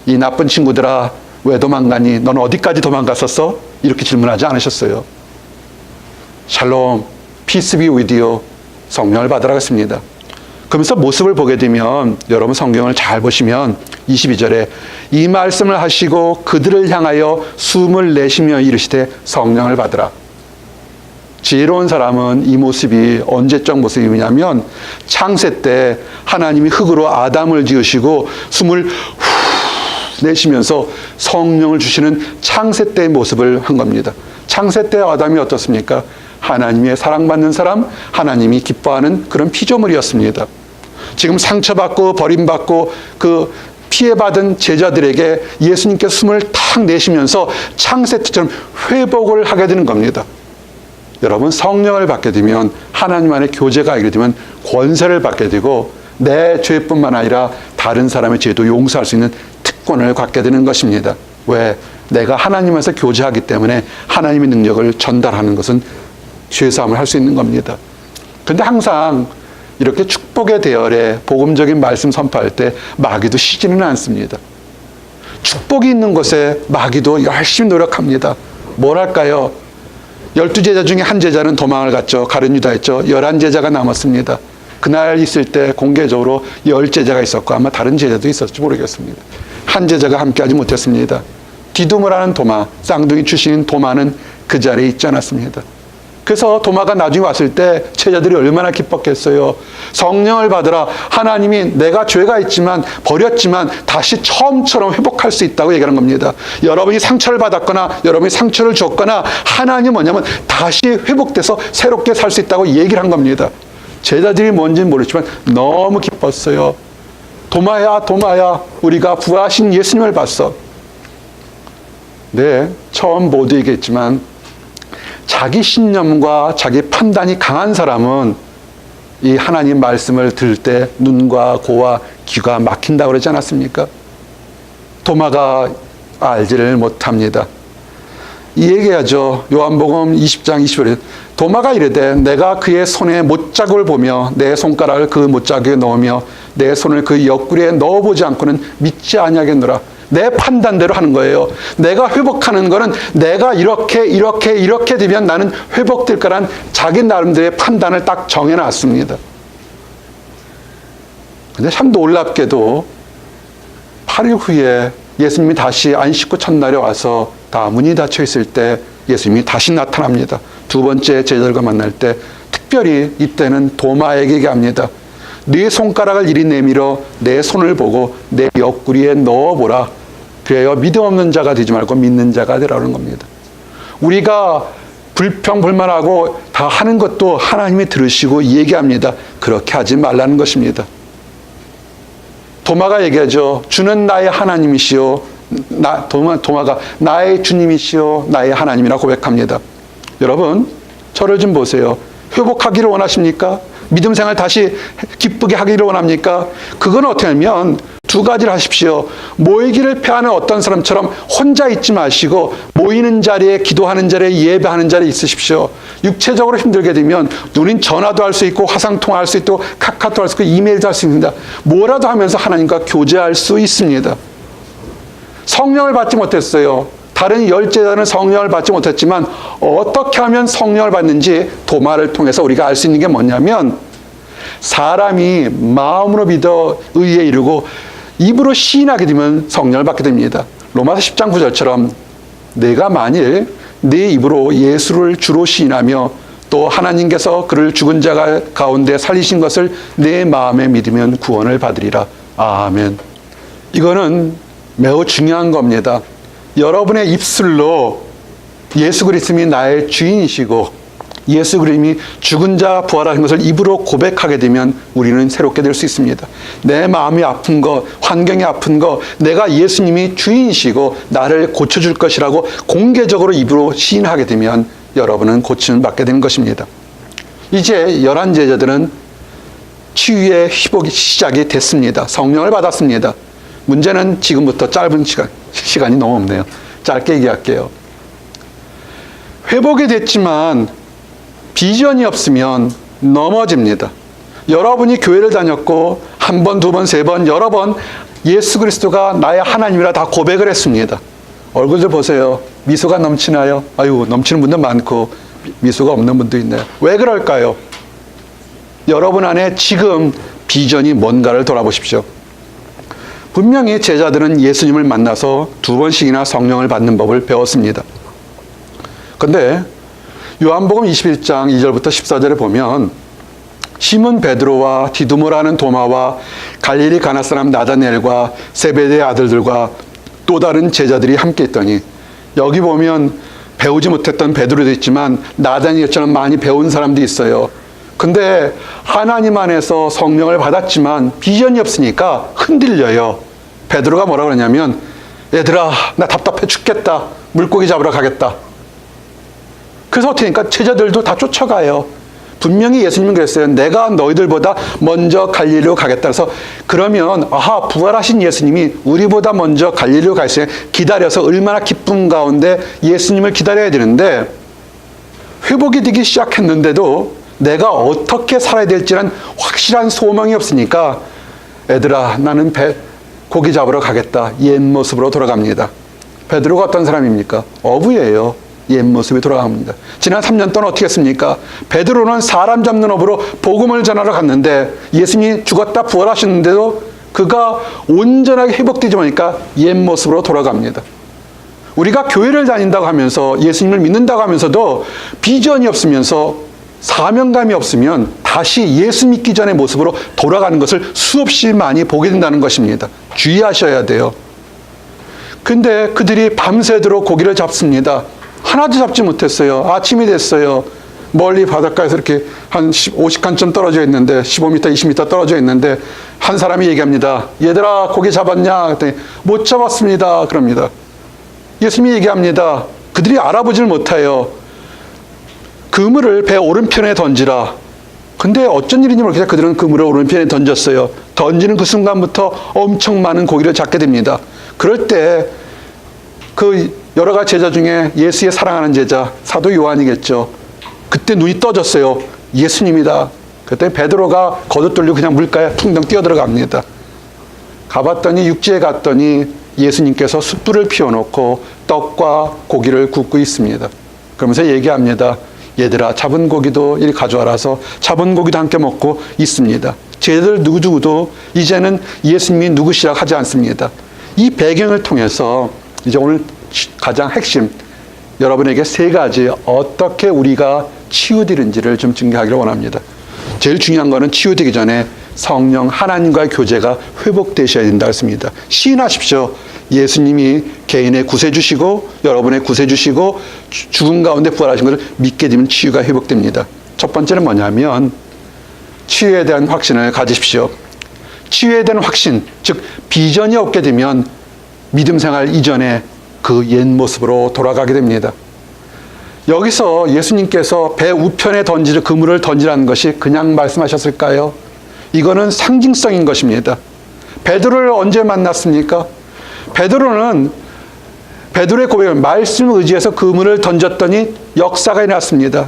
이 나쁜 친구들아 왜 도망가니? 너는 어디까지 도망갔었어? 이렇게 질문하지 않으셨어요. 샬롬, peace be with you. 성령을 받으라고 했습니다. 그러면서 모습을 보게 되면 여러분 성경을 잘 보시면 22절에 이 말씀을 하시고 그들을 향하여 숨을 내쉬며 이르시되 성령을 받으라. 지혜로운 사람은 이 모습이 언제적 모습이냐면 창세 때 하나님이 흙으로 아담을 지으시고 숨을 후 내쉬면서 성령을 주시는 창세 때의 모습을 한 겁니다. 창세 때 아담이 어떻습니까? 하나님의 사랑받는 사람, 하나님이 기뻐하는 그런 피조물이었습니다. 지금 상처받고 버림받고 그 피해받은 제자들에게 예수님께서 숨을 탁 내쉬면서 창세 때처럼 회복을 하게 되는 겁니다. 여러분 성령을 받게 되면 하나님 안에 교제가 하게 되면 권세를 받게 되고 내 죄뿐만 아니라 다른 사람의 죄도 용서할 수 있는 특권을 갖게 되는 것입니다. 왜? 내가 하나님에서 교제하기 때문에 하나님의 능력을 전달하는 것은 죄사함을 할 수 있는 겁니다. 그런데 항상 이렇게 축복의 대열에 복음적인 말씀 선포할 때 마귀도 쉬지는 않습니다. 축복이 있는 곳에 마귀도 열심히 노력합니다. 뭘 할까요? 12제자 중에 한 제자는 도망을 갔죠. 가룟 유다였죠. 11제자가 남았습니다. 그날 있을 때 공개적으로 10제자가 있었고 아마 다른 제자도 있었을지 모르겠습니다. 한 제자가 함께하지 못했습니다. 디두모라는 도마, 쌍둥이 출신인 도마는 그 자리에 있지 않았습니다. 그래서 도마가 나중에 왔을 때 제자들이 얼마나 기뻤겠어요. 성령을 받으라. 하나님이 내가 죄가 있지만 버렸지만 다시 처음처럼 회복할 수 있다고 얘기하는 겁니다. 여러분이 상처를 받았거나 여러분이 상처를 줬거나 하나님 뭐냐면 다시 회복돼서 새롭게 살 수 있다고 얘기를 한 겁니다. 제자들이 뭔지는 모르지만 너무 기뻤어요. 도마야 도마야 우리가 부활하신 예수님을 봤어. 네, 처음 모두 얘기했지만 자기 신념과 자기 판단이 강한 사람은 이 하나님 말씀을 들을 때 눈과 고와 귀가 막힌다고 그러지 않았습니까? 도마가 알지를 못합니다. 이 얘기하죠. 요한복음 20장 20절에 도마가 이르되 내가 그의 손에 못자국을 보며 내 손가락을 그 못자국에 넣으며 내 손을 그 옆구리에 넣어보지 않고는 믿지 아니하겠노라. 내 판단대로 하는 거예요. 내가 회복하는 거는 내가 이렇게 되면 나는 회복될 거란 자기 나름대로의 판단을 딱 정해놨습니다. 근데 참 놀랍게도 8일 후에 예수님이 다시 안식구 첫날에 와서 다 문이 닫혀 있을 때 예수님이 다시 나타납니다. 두 번째 제자들과 만날 때 특별히 이때는 도마에게 얘기합니다. 네 손가락을 이리 내밀어 내 손을 보고 내 옆구리에 넣어보라. 그래요. 믿음 없는 자가 되지 말고 믿는 자가 되라는 겁니다. 우리가 불평불만하고 다 하는 것도 하나님이 들으시고 얘기합니다. 그렇게 하지 말라는 것입니다. 도마가 얘기하죠. 주는 나의 하나님이시오. 도마가 나의 주님이시오. 나의 하나님이라 고백합니다. 여러분, 저를 좀 보세요. 회복하기를 원하십니까? 믿음 생활 다시 기쁘게 하기를 원합니까? 그건 어떻게 하면 두 가지를 하십시오. 모이기를 패하는 어떤 사람처럼 혼자 있지 마시고 모이는 자리에 기도하는 자리에 예배하는 자리에 있으십시오. 육체적으로 힘들게 되면 눈인 전화도 할 수 있고 화상통화할 수 있고 카카오도 할 수 있고 이메일도 할 수 있습니다. 뭐라도 하면서 하나님과 교제할 수 있습니다. 성령을 받지 못했어요. 다른 10제자는 성령을 받지 못했지만 어떻게 하면 성령을 받는지 도마를 통해서 우리가 알 수 있는 게 뭐냐면 사람이 마음으로 믿어 의에 이르고 입으로 시인하게 되면 성령을 받게 됩니다. 로마서 10장 9절처럼 내가 만일 내 입으로 예수를 주로 시인하며 또 하나님께서 그를 죽은 자 가운데 살리신 것을 내 마음에 믿으면 구원을 받으리라. 아멘. 이거는 매우 중요한 겁니다. 여러분의 입술로 예수 그리스도님이 나의 주인이시고 예수 그리스도님이 죽은 자 부활하신 것을 입으로 고백하게 되면 우리는 새롭게 될 수 있습니다. 내 마음이 아픈 거, 환경이 아픈 거, 내가 예수님이 주인이시고 나를 고쳐줄 것이라고 공개적으로 입으로 시인하게 되면 여러분은 고침을 받게 되는 것입니다. 이제 11제자들은 치유의 회복이 시작이 됐습니다. 성령을 받았습니다. 문제는 지금부터 짧은 시간이 너무 없네요. 짧게 얘기할게요. 회복이 됐지만 비전이 없으면 넘어집니다. 여러분이 교회를 다녔고 한 번, 두 번, 세 번, 여러 번 예수 그리스도가 나의 하나님이라 다 고백을 했습니다. 얼굴들 보세요. 미소가 넘치나요? 아유, 넘치는 분도 많고 미소가 없는 분도 있네요. 왜 그럴까요? 여러분 안에 지금 비전이 뭔가를 돌아보십시오. 분명히 제자들은 예수님을 만나서 2번씩이나 성령을 받는 법을 배웠습니다. 그런데 요한복음 21장 2절부터 14절에 보면 시몬 베드로와 디두모라는 도마와 갈릴리 가나 사람 나다나엘과 세베대의 아들들과 또 다른 제자들이 함께 있더니 여기 보면 배우지 못했던 베드로도 있지만 나다나엘처럼 많이 배운 사람도 있어요. 근데 하나님 안에서 성령을 받았지만 비전이 없으니까 흔들려요. 베드로가 뭐라고 그러냐면 얘들아 나 답답해 죽겠다. 물고기 잡으러 가겠다. 그래서 어떻게 하니까 제자들도 다 쫓아가요. 분명히 예수님은 그랬어요. 내가 너희들보다 먼저 갈릴리로 가겠다. 그래서 그러면 아하 부활하신 예수님이 우리보다 먼저 갈릴리로 가 있어요. 기다려서 얼마나 기쁨 가운데 예수님을 기다려야 되는데 회복이 되기 시작했는데도 내가 어떻게 살아야 될지는 확실한 소망이 없으니까 애들아 나는 고기 잡으러 가겠다. 옛 모습으로 돌아갑니다. 베드로가 어떤 사람입니까? 어부예요. 옛 모습이 돌아갑니다. 지난 3년 동안 어떻게 했습니까? 베드로는 사람 잡는 업으로 복음을 전하러 갔는데 예수님이 죽었다 부활하셨는데도 그가 온전하게 회복되지 못하니까 옛 모습으로 돌아갑니다. 우리가 교회를 다닌다고 하면서 예수님을 믿는다고 하면서도 비전이 없으면서 사명감이 없으면 다시 예수 믿기 전의 모습으로 돌아가는 것을 수없이 많이 보게 된다는 것입니다. 주의하셔야 돼요. 근데 그들이 밤새도록 고기를 잡습니다. 하나도 잡지 못했어요. 아침이 됐어요. 멀리 바닷가에서 이렇게 한 50칸쯤 떨어져 있는데 15m, 20m 떨어져 있는데 한 사람이 얘기합니다. 얘들아 고기 잡았냐? 그랬더니 못 잡았습니다. 그럽니다. 예수님이 얘기합니다. 그들이 알아보질 못해요. 그물을 배 오른편에 던지라. 근데 어쩐 일인지 모르겠어요. 그들은 그물을 오른편에 던졌어요. 던지는 그 순간부터 엄청 많은 고기를 잡게 됩니다. 그럴 때 그 여러 가지 제자 중에 예수의 사랑하는 제자 사도 요한이겠죠. 그때 눈이 떠졌어요. 예수님이다. 그때 베드로가 거듭 돌리고 그냥 물가에 퉁덩 뛰어들어갑니다. 가봤더니 육지에 갔더니 예수님께서 숯불을 피워놓고 떡과 고기를 굽고 있습니다. 그러면서 얘기합니다. 얘들아 잡은 고기도 이리 가져와라서 잡은 고기도 함께 먹고 있습니다. 제자들 누구도 이제는 예수님이 누구시라 하지 않습니다. 이 배경을 통해서 이제 오늘 가장 핵심 여러분에게 세 가지 어떻게 우리가 치유되는지를 좀 증거하기를 원합니다. 제일 중요한 거는 치유되기 전에 성령 하나님과의 교제가 회복되셔야 된다 했습니다. 시인하십시오. 예수님이 개인의 구세주시고 여러분의 구세주시고 죽은 가운데 부활하신 것을 믿게 되면 치유가 회복됩니다. 첫 번째는 뭐냐면 치유에 대한 확신을 가지십시오. 치유에 대한 확신, 즉 비전이 없게 되면 믿음 생활 이전에 그 옛 모습으로 돌아가게 됩니다. 여기서 예수님께서 배 우편에 그물을 던지라는 것이 그냥 말씀하셨을까요? 이거는 상징성인 것입니다. 베드로를 언제 만났습니까? 베드로의 고백을 말씀을 의지해서 그물을 던졌더니 역사가 일어났습니다.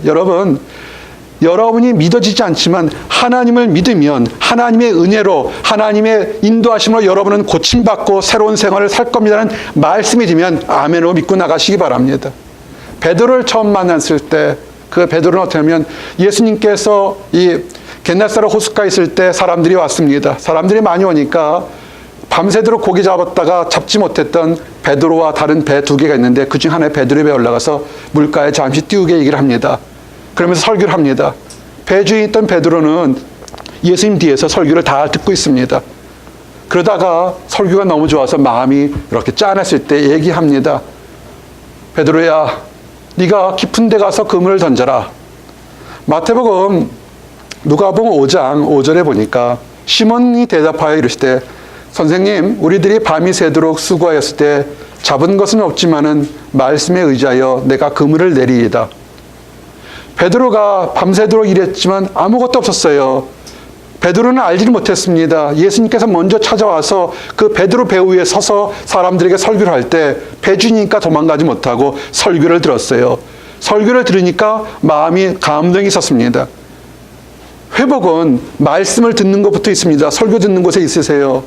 여러분이 믿어지지 않지만 하나님을 믿으면 하나님의 은혜로 하나님의 인도하심으로 여러분은 고침받고 새로운 생활을 살 겁니다라는 말씀이 되면 아멘으로 믿고 나가시기 바랍니다. 베드로를 처음 만났을 때 그 베드로는 어떻게 하면 예수님께서 이 겟네사렛 호숫가에 있을 때 사람들이 왔습니다. 사람들이 많이 오니까 밤새도록 고기 잡았다가 잡지 못했던 베드로와 다른 배 두 개가 있는데 그중 하나에 베드로의 배에 올라가서 물가에 잠시 띄우게 얘기를 합니다. 그러면서 설교를 합니다. 배 주위에 있던 베드로는 예수님 뒤에서 설교를 다 듣고 있습니다. 그러다가 설교가 너무 좋아서 마음이 이렇게 짠했을 때 얘기합니다. 베드로야, 네가 깊은 데 가서 그물을 던져라. 마태복음 누가복음 5장 5절에 보니까 시몬이 대답하여 이르시되 선생님, 우리들이 밤이 새도록 수고하였을 때 잡은 것은 없지만은 말씀에 의지하여 내가 그물을 내리이다. 베드로가 밤새도록 일했지만 아무것도 없었어요. 베드로는 알지를 못했습니다. 예수님께서 먼저 찾아와서 그 베드로 배 위에 서서 사람들에게 설교를 할 때 배주니까 도망가지 못하고 설교를 들었어요. 설교를 들으니까 마음이 감동이 있었습니다. 회복은 말씀을 듣는 것부터 있습니다. 설교 듣는 곳에 있으세요.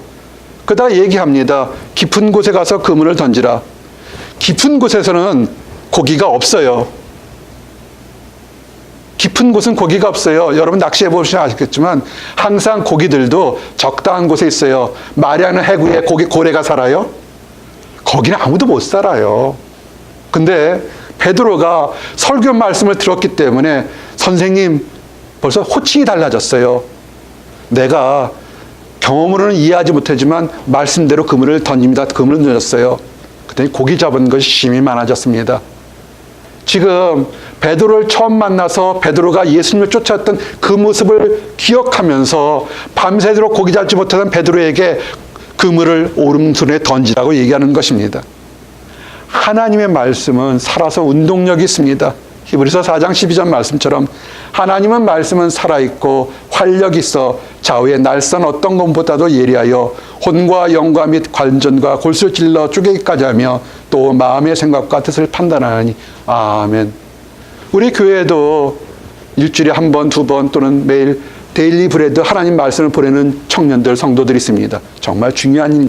그러다 얘기합니다. 깊은 곳에 가서 그물을 던지라. 깊은 곳에서는 고기가 없어요. 깊은 곳은 고기가 없어요. 여러분 낚시해 보시면 아시겠지만 항상 고기들도 적당한 곳에 있어요. 마리아나 해구에 고래가 살아요? 거기는 아무도 못 살아요. 근데 베드로가 설교 말씀을 들었기 때문에 선생님 벌써 호칭이 달라졌어요. 내가 경험으로는 이해하지 못하지만 말씀대로 그물을 던집니다. 그물을 던졌어요. 그랬더니 고기 잡은 것이 힘이 많아졌습니다. 지금 베드로를 처음 만나서 베드로가 예수님을 쫓아왔던 그 모습을 기억하면서 밤새도록 고기 잡지 못하던 베드로에게 그물을 오른손에 던지라고 얘기하는 것입니다. 하나님의 말씀은 살아서 운동력이 있습니다. 히브리서 4장 12절 말씀처럼 하나님은 말씀은 살아있고 활력이 있어 좌우의 날선 어떤 것보다도 예리하여 혼과 영과 및 관전과 골수를 찔러 쪼개기까지 하며 또 마음의 생각과 뜻을 판단하니 아멘. 우리 교회에도 일주일에 한 번, 두 번 또는 매일 데일리 브레드 하나님 말씀을 보내는 청년들, 성도들이 있습니다. 정말 중요한 일인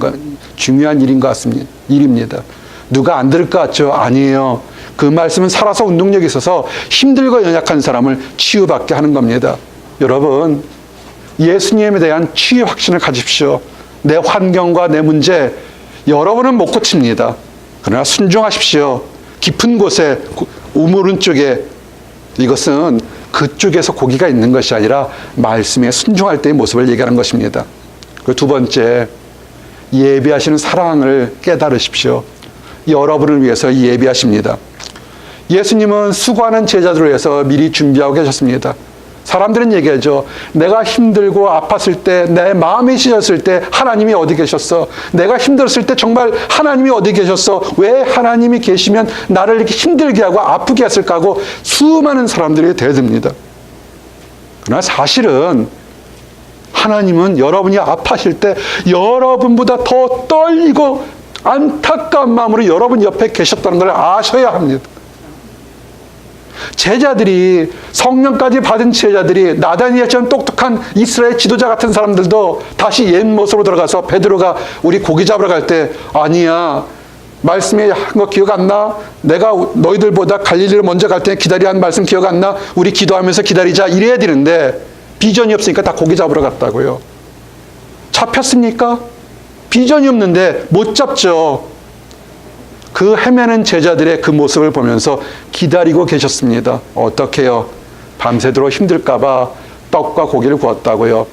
것 같습니다. 일입니다. 누가 안 들을 것 같죠? 아니에요. 그 말씀은 살아서 운동력이 있어서 힘들고 연약한 사람을 치유받게 하는 겁니다. 여러분, 예수님에 대한 치유 확신을 가집시오. 내 환경과 내 문제, 여러분은 못 고칩니다. 그러나 순종하십시오. 깊은 곳에, 우물은 쪽에, 이것은 그쪽에서 고기가 있는 것이 아니라 말씀에 순종할 때의 모습을 얘기하는 것입니다. 그리고 두 번째, 예비하시는 사랑을 깨달으십시오. 여러분을 위해서 예비하십니다. 예수님은 수고하는 제자들을 위해서 미리 준비하고 계셨습니다. 사람들은 얘기하죠. 내가 힘들고 아팠을 때, 내 마음이 찢었을 때 하나님이 어디 계셨어? 내가 힘들었을 때 정말 하나님이 어디 계셨어? 왜 하나님이 계시면 나를 이렇게 힘들게 하고 아프게 했을까 하고 수많은 사람들이 대듭니다. 그러나 사실은 하나님은 여러분이 아파하실 때 여러분보다 더 떨리고 안타까운 마음으로 여러분 옆에 계셨다는 걸 아셔야 합니다. 제자들이, 성령까지 받은 제자들이, 나다니엘처럼 똑똑한 이스라엘 지도자 같은 사람들도 다시 옛 모습으로 들어가서 베드로가 우리 고기 잡으러 갈 때, 아니야, 말씀에 한 거 기억 안 나? 내가 너희들보다 갈릴리로 먼저 갈 때 기다리라는 말씀 기억 안 나? 우리 기도하면서 기다리자, 이래야 되는데 비전이 없으니까 다 고기 잡으러 갔다고요. 잡혔습니까? 비전이 없는데 못 잡죠. 그 헤매는 제자들의 그 모습을 보면서 기다리고 계셨습니다. 어떻게 해요? 밤새도록 힘들까 봐 떡과 고기를 구웠다고요.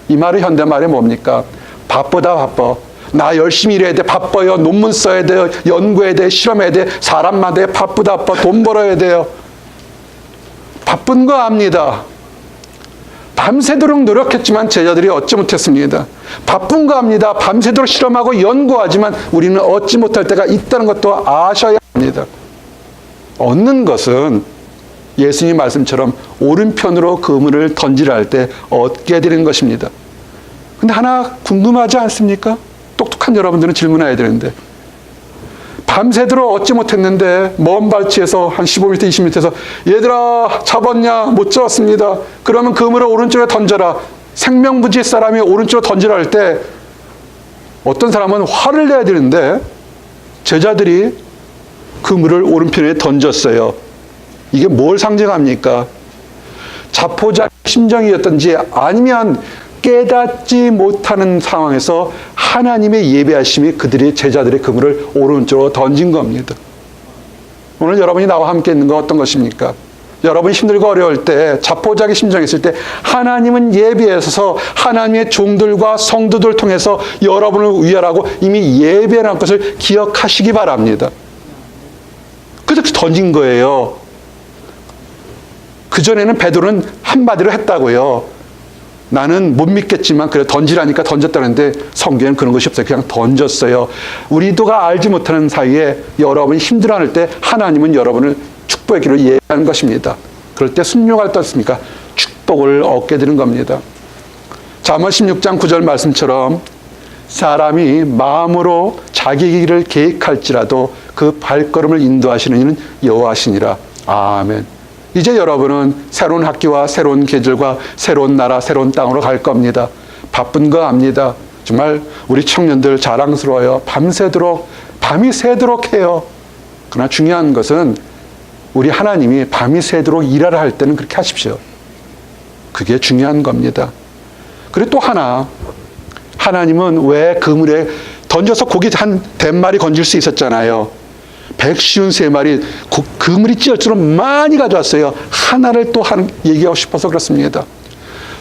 이 말은 현대말이 뭡니까? 바쁘다 바빠. 나 열심히 일해야 돼. 바빠요. 논문 써야 돼요. 연구해야 돼. 실험해야 돼. 사람 만나야 돼. 바쁘다 바빠. 돈 벌어야 돼요. 바쁜 거 압니다. 밤새도록 노력했지만 제자들이 얻지 못했습니다. 바쁜 거 압니다. 밤새도록 실험하고 연구하지만 우리는 얻지 못할 때가 있다는 것도 아셔야 합니다. 얻는 것은 예수님 말씀처럼 오른편으로 그물을 던지라 할 때 얻게 되는 것입니다. 근데 하나 궁금하지 않습니까? 똑똑한 여러분들은 질문해야 되는데, 밤새도록 얻지 못했는데 먼 발치에서 한 15m, 20m에서 얘들아 잡았냐? 못 잡았습니다. 그러면 그물을 오른쪽에 던져라. 생명부지 사람이 오른쪽으로 던지라 할 때 어떤 사람은 화를 내야 되는데 제자들이 그물을 오른편에 던졌어요. 이게 뭘 상징합니까? 자포자기 심정이었던지 아니면 깨닫지 못하는 상황에서 하나님의 예배하심이 그들이 제자들의 그물을 오른쪽으로 던진 겁니다. 오늘 여러분이 나와 함께 있는 거 어떤 것입니까? 여러분이 힘들고 어려울 때, 자포자기 심정이 있을 때 하나님은 예배에서 하나님의 종들과 성도들 통해서 여러분을 위하라고 이미 예배라는 것을 기억하시기 바랍니다. 그렇게 던진 거예요. 그전에는 베드로는 한마디로 했다고요. 나는 못 믿겠지만 그래 던지라니까 던졌다는데 성경에는 그런 것이 없어요. 그냥 던졌어요. 우리도가 알지 못하는 사이에 여러분이 힘들어할 때 하나님은 여러분을 축복의 길로 예배하는 것입니다. 그럴 때 순종할 때 어떻습니까? 축복을 얻게 되는 겁니다. 잠언 16장 9절 말씀처럼 사람이 마음으로 자기 길을 계획할지라도 그 발걸음을 인도하시는 이는 여호와시니라. 아멘. 이제 여러분은 새로운 학기와 새로운 계절과 새로운 나라, 새로운 땅으로 갈 겁니다. 바쁜 거 압니다. 정말 우리 청년들 자랑스러워요. 밤새도록, 밤이 새도록 해요. 그러나 중요한 것은 우리 하나님이 밤이 새도록 일하라 할 때는 그렇게 하십시오. 그게 중요한 겁니다. 그리고 또 하나, 하나님은 왜 그물에 던져서 고기 한 100마리 건질 수 있었잖아요. 153마리 그물이 찌어처럼 많이 가져왔어요. 하나를 또 얘기하고 싶어서 그렇습니다.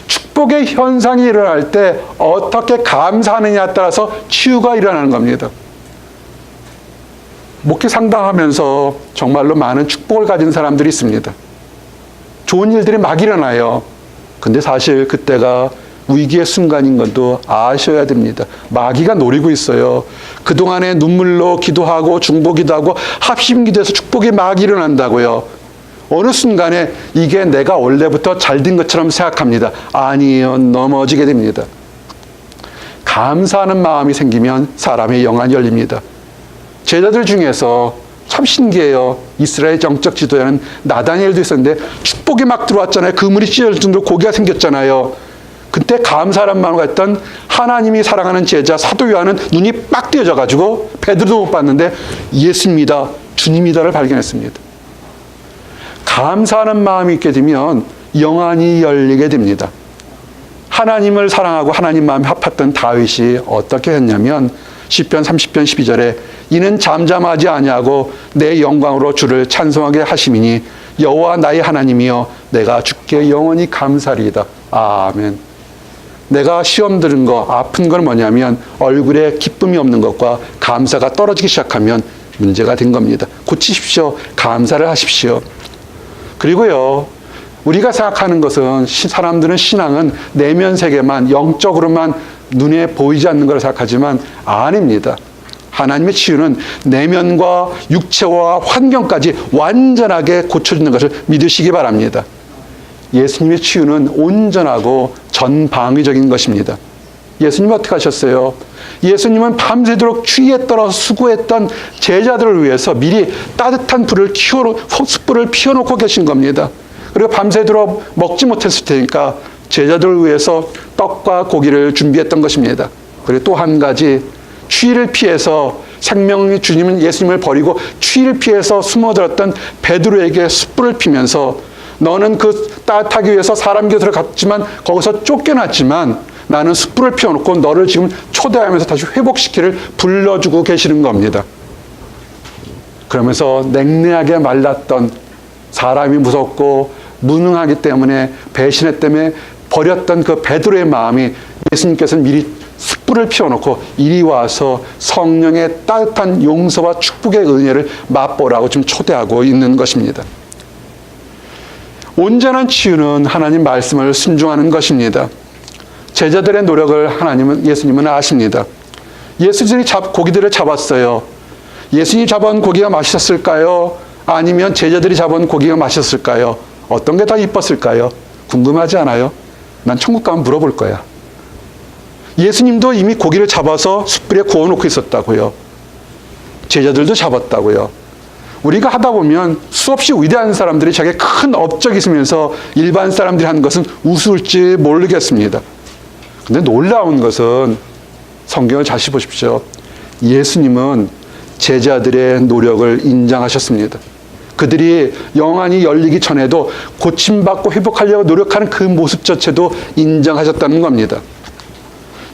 축복의 현상이 일어날 때 어떻게 감사하느냐에 따라서 치유가 일어나는 겁니다. 목회 상담하면서 정말로 많은 축복을 가진 사람들이 있습니다. 좋은 일들이 막 일어나요. 근데 사실 그때가 위기의 순간인 것도 아셔야 됩니다. 마귀가 노리고 있어요. 그동안에 눈물로 기도하고 중보기도하고 합심기도해서 축복이 막 일어난다고요. 어느 순간에 이게 내가 원래부터 잘 된 것처럼 생각합니다. 아니에요. 넘어지게 됩니다. 감사하는 마음이 생기면 사람의 영안이 열립니다. 제자들 중에서 참 신기해요. 이스라엘 정적 지도자는 나다니엘도 있었는데 축복이 막 들어왔잖아요. 그물이 찢어질 정도로 고기가 생겼잖아요. 그때 감사한 마음을 갖던 하나님이 사랑하는 제자 사도 요한은 눈이 빡 띄어져 가지고 베드로도 못 봤는데 예수님이다, 주님이다를 발견했습니다. 감사하는 마음이 있게 되면 영안이 열리게 됩니다. 하나님을 사랑하고 하나님 마음이 합했던 다윗이 어떻게 했냐면 시편 30편 12절에 이는 잠잠하지 아니하고 내 영광으로 주를 찬송하게 하심이니 여호와 나의 하나님이여 내가 주께 영원히 감사리이다. 아멘. 내가 시험 들은 거, 아픈 건 뭐냐면 얼굴에 기쁨이 없는 것과 감사가 떨어지기 시작하면 문제가 된 겁니다. 고치십시오. 감사를 하십시오. 그리고요, 우리가 생각하는 것은 사람들은 신앙은 내면 세계만 영적으로만 눈에 보이지 않는 걸 생각하지만 아닙니다. 하나님의 치유는 내면과 육체와 환경까지 완전하게 고쳐주는 것을 믿으시기 바랍니다. 예수님의 치유는 온전하고 전방위적인 것입니다. 예수님은 어떻게 하셨어요? 예수님은 밤새도록 추위에 떨어 수고했던 제자들을 위해서 미리 따뜻한 숯불을 피워놓고 계신 겁니다. 그리고 밤새도록 먹지 못했을 테니까 제자들을 위해서 떡과 고기를 준비했던 것입니다. 그리고 또 한 가지, 추위를 피해서 생명의 주님은 예수님을 버리고 추위를 피해서 숨어들었던 베드로에게 숯불을 피면서 너는 그 따뜻하기 위해서 사람 곁으로 갔지만 거기서 쫓겨났지만 나는 숯불을 피워놓고 너를 지금 초대하면서 다시 회복시키를 불러주고 계시는 겁니다. 그러면서 냉랭하게 말랐던 사람이 무섭고 무능하기 때문에 배신했기 때문에 버렸던 그 베드로의 마음이 예수님께서는 미리 숯불을 피워놓고 이리 와서 성령의 따뜻한 용서와 축복의 은혜를 맛보라고 지금 초대하고 있는 것입니다. 온전한 치유는 하나님 말씀을 순종하는 것입니다. 제자들의 노력을 예수님은 아십니다. 예수님이 고기들을 잡았어요. 예수님이 잡은 고기가 맛있었을까요? 아니면 제자들이 잡은 고기가 맛있었을까요? 어떤 게 더 이뻤을까요? 궁금하지 않아요? 난 천국 가면 물어볼 거야. 예수님도 이미 고기를 잡아서 숯불에 구워놓고 있었다고요. 제자들도 잡았다고요. 우리가 하다 보면 수없이 위대한 사람들이 자기의 큰 업적이 있으면서 일반 사람들이 하는 것은 우스울지 모르겠습니다. 근데 놀라운 것은 성경을 다시 보십시오. 예수님은 제자들의 노력을 인정하셨습니다. 그들이 영안이 열리기 전에도 고침받고 회복하려고 노력하는 그 모습 자체도 인정하셨다는 겁니다.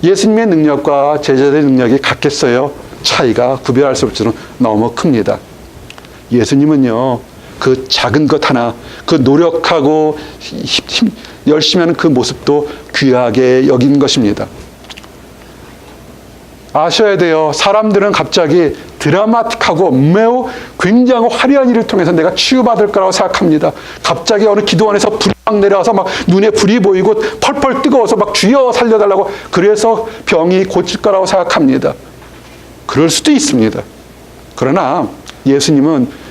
예수님의 능력과 제자들의 능력이 같겠어요? 차이가 구별할 수 없을 정도로 너무 큽니다. 예수님은요, 그 작은 것 하나, 그 노력하고 열심히 하는 그 모습도 귀하게 여긴 것입니다. 아셔야 돼요. 사람들은 갑자기 드라마틱하고 매우 굉장히 화려한 일을 통해서 내가 치유받을 거라고 생각합니다. 갑자기 어느 기도원에서 불이 막 내려와서 막 눈에 불이 보이고 펄펄 뜨거워서 막 주여 살려달라고 그래서 병이 고칠 거라고 생각합니다. 그럴 수도 있습니다. 그러나 예수님은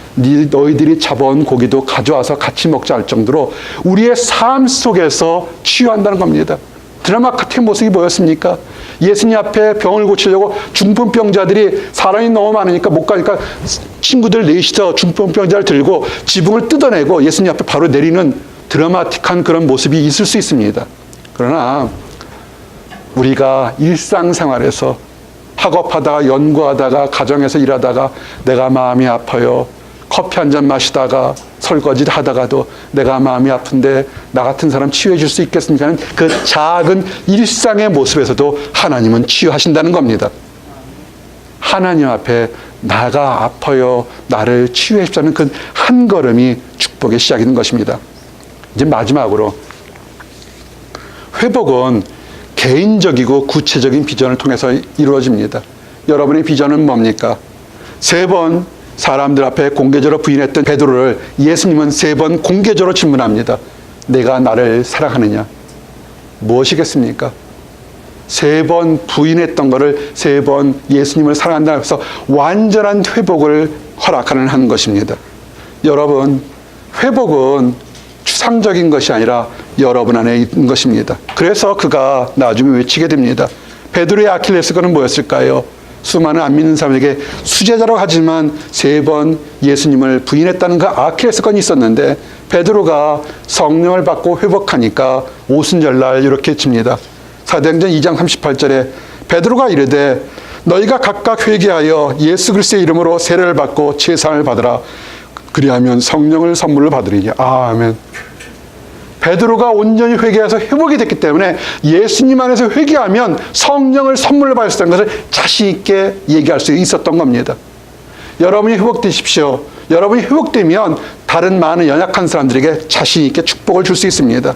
너희들이 잡아온 고기도 가져와서 같이 먹자 할 정도로 우리의 삶 속에서 치유한다는 겁니다. 드라마 같은 모습이 뭐였습니까? 예수님 앞에 병을 고치려고 중풍병자들이 사람이 너무 많으니까 못 가니까 친구들 넷이서 중풍병자를 들고 지붕을 뜯어내고 예수님 앞에 바로 내리는 드라마틱한 그런 모습이 있을 수 있습니다. 그러나 우리가 일상생활에서 학업하다가 연구하다가 가정에서 일하다가 내가 마음이 아파요. 커피 한 잔 마시다가 설거지를 하다가도 내가 마음이 아픈데 나 같은 사람 치유해 줄 수 있겠습니까? 하는 그 작은 일상의 모습에서도 하나님은 치유하신다는 겁니다. 하나님 앞에 나가 아파요. 나를 치유해 주자는 그 한 걸음이 축복의 시작인 것입니다. 이제 마지막으로 회복은 개인적이고 구체적인 비전을 통해서 이루어집니다. 여러분의 비전은 뭡니까? 3번 사람들 앞에 공개적으로 부인했던 베드로를 예수님은 3번 공개적으로 질문합니다. 내가 나를 사랑하느냐? 무엇이겠습니까? 3번 부인했던 것을 3번 예수님을 사랑한다 해서 완전한 회복을 허락하는 것입니다. 여러분, 회복은 추상적인 것이 아니라 여러분 안에 있는 것입니다. 그래서 그가 나중에 외치게 됩니다. 베드로의 아킬레스건은 뭐였을까요? 수많은 안 믿는 사람에게 수제자라고 하지만 3번 예수님을 부인했다는 그 아킬레스 건이 있었는데 베드로가 성령을 받고 회복하니까 오순절날 이렇게 칩니다. 사도행전 2장 38절에 베드로가 이르되 너희가 각각 회개하여 예수 그리스도의 이름으로 세례를 받고 제사를 받으라. 그리하면 성령을 선물로 받으리니. 아멘. 베드로가 온전히 회개해서 회복이 됐기 때문에 예수님 안에서 회개하면 성령을 선물로 받을 수 있다는 것을 자신 있게 얘기할 수 있었던 겁니다. 여러분이 회복되십시오. 여러분이 회복되면 다른 많은 연약한 사람들에게 자신 있게 축복을 줄 수 있습니다.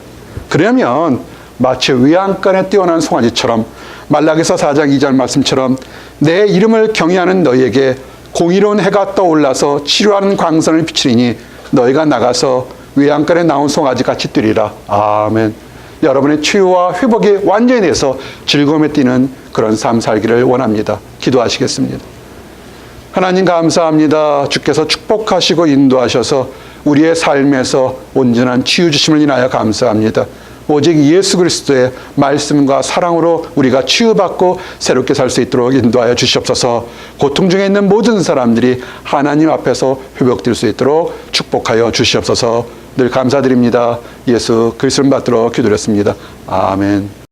그러면 마치 외양간에 뛰어난 송아지처럼 말라기서 4장 2절 말씀처럼 내 이름을 경외하는 너희에게 공의로운 해가 떠올라서 치료하는 광선을 비추리니 너희가 나가서 외양간에 나온 송아지 같이 뛰리라. 아멘. 여러분의 치유와 회복이 완전히 돼서 즐거움에 뛰는 그런 삶 살기를 원합니다. 기도하시겠습니다. 하나님 감사합니다. 주께서 축복하시고 인도하셔서 우리의 삶에서 온전한 치유 주심을 인하여 감사합니다. 오직 예수 그리스도의 말씀과 사랑으로 우리가 치유받고 새롭게 살 수 있도록 인도하여 주시옵소서. 고통 중에 있는 모든 사람들이 하나님 앞에서 회복될 수 있도록 축복하여 주시옵소서. 늘 감사드립니다. 예수 그리스도를 받들어 기도드렸습니다. 아멘.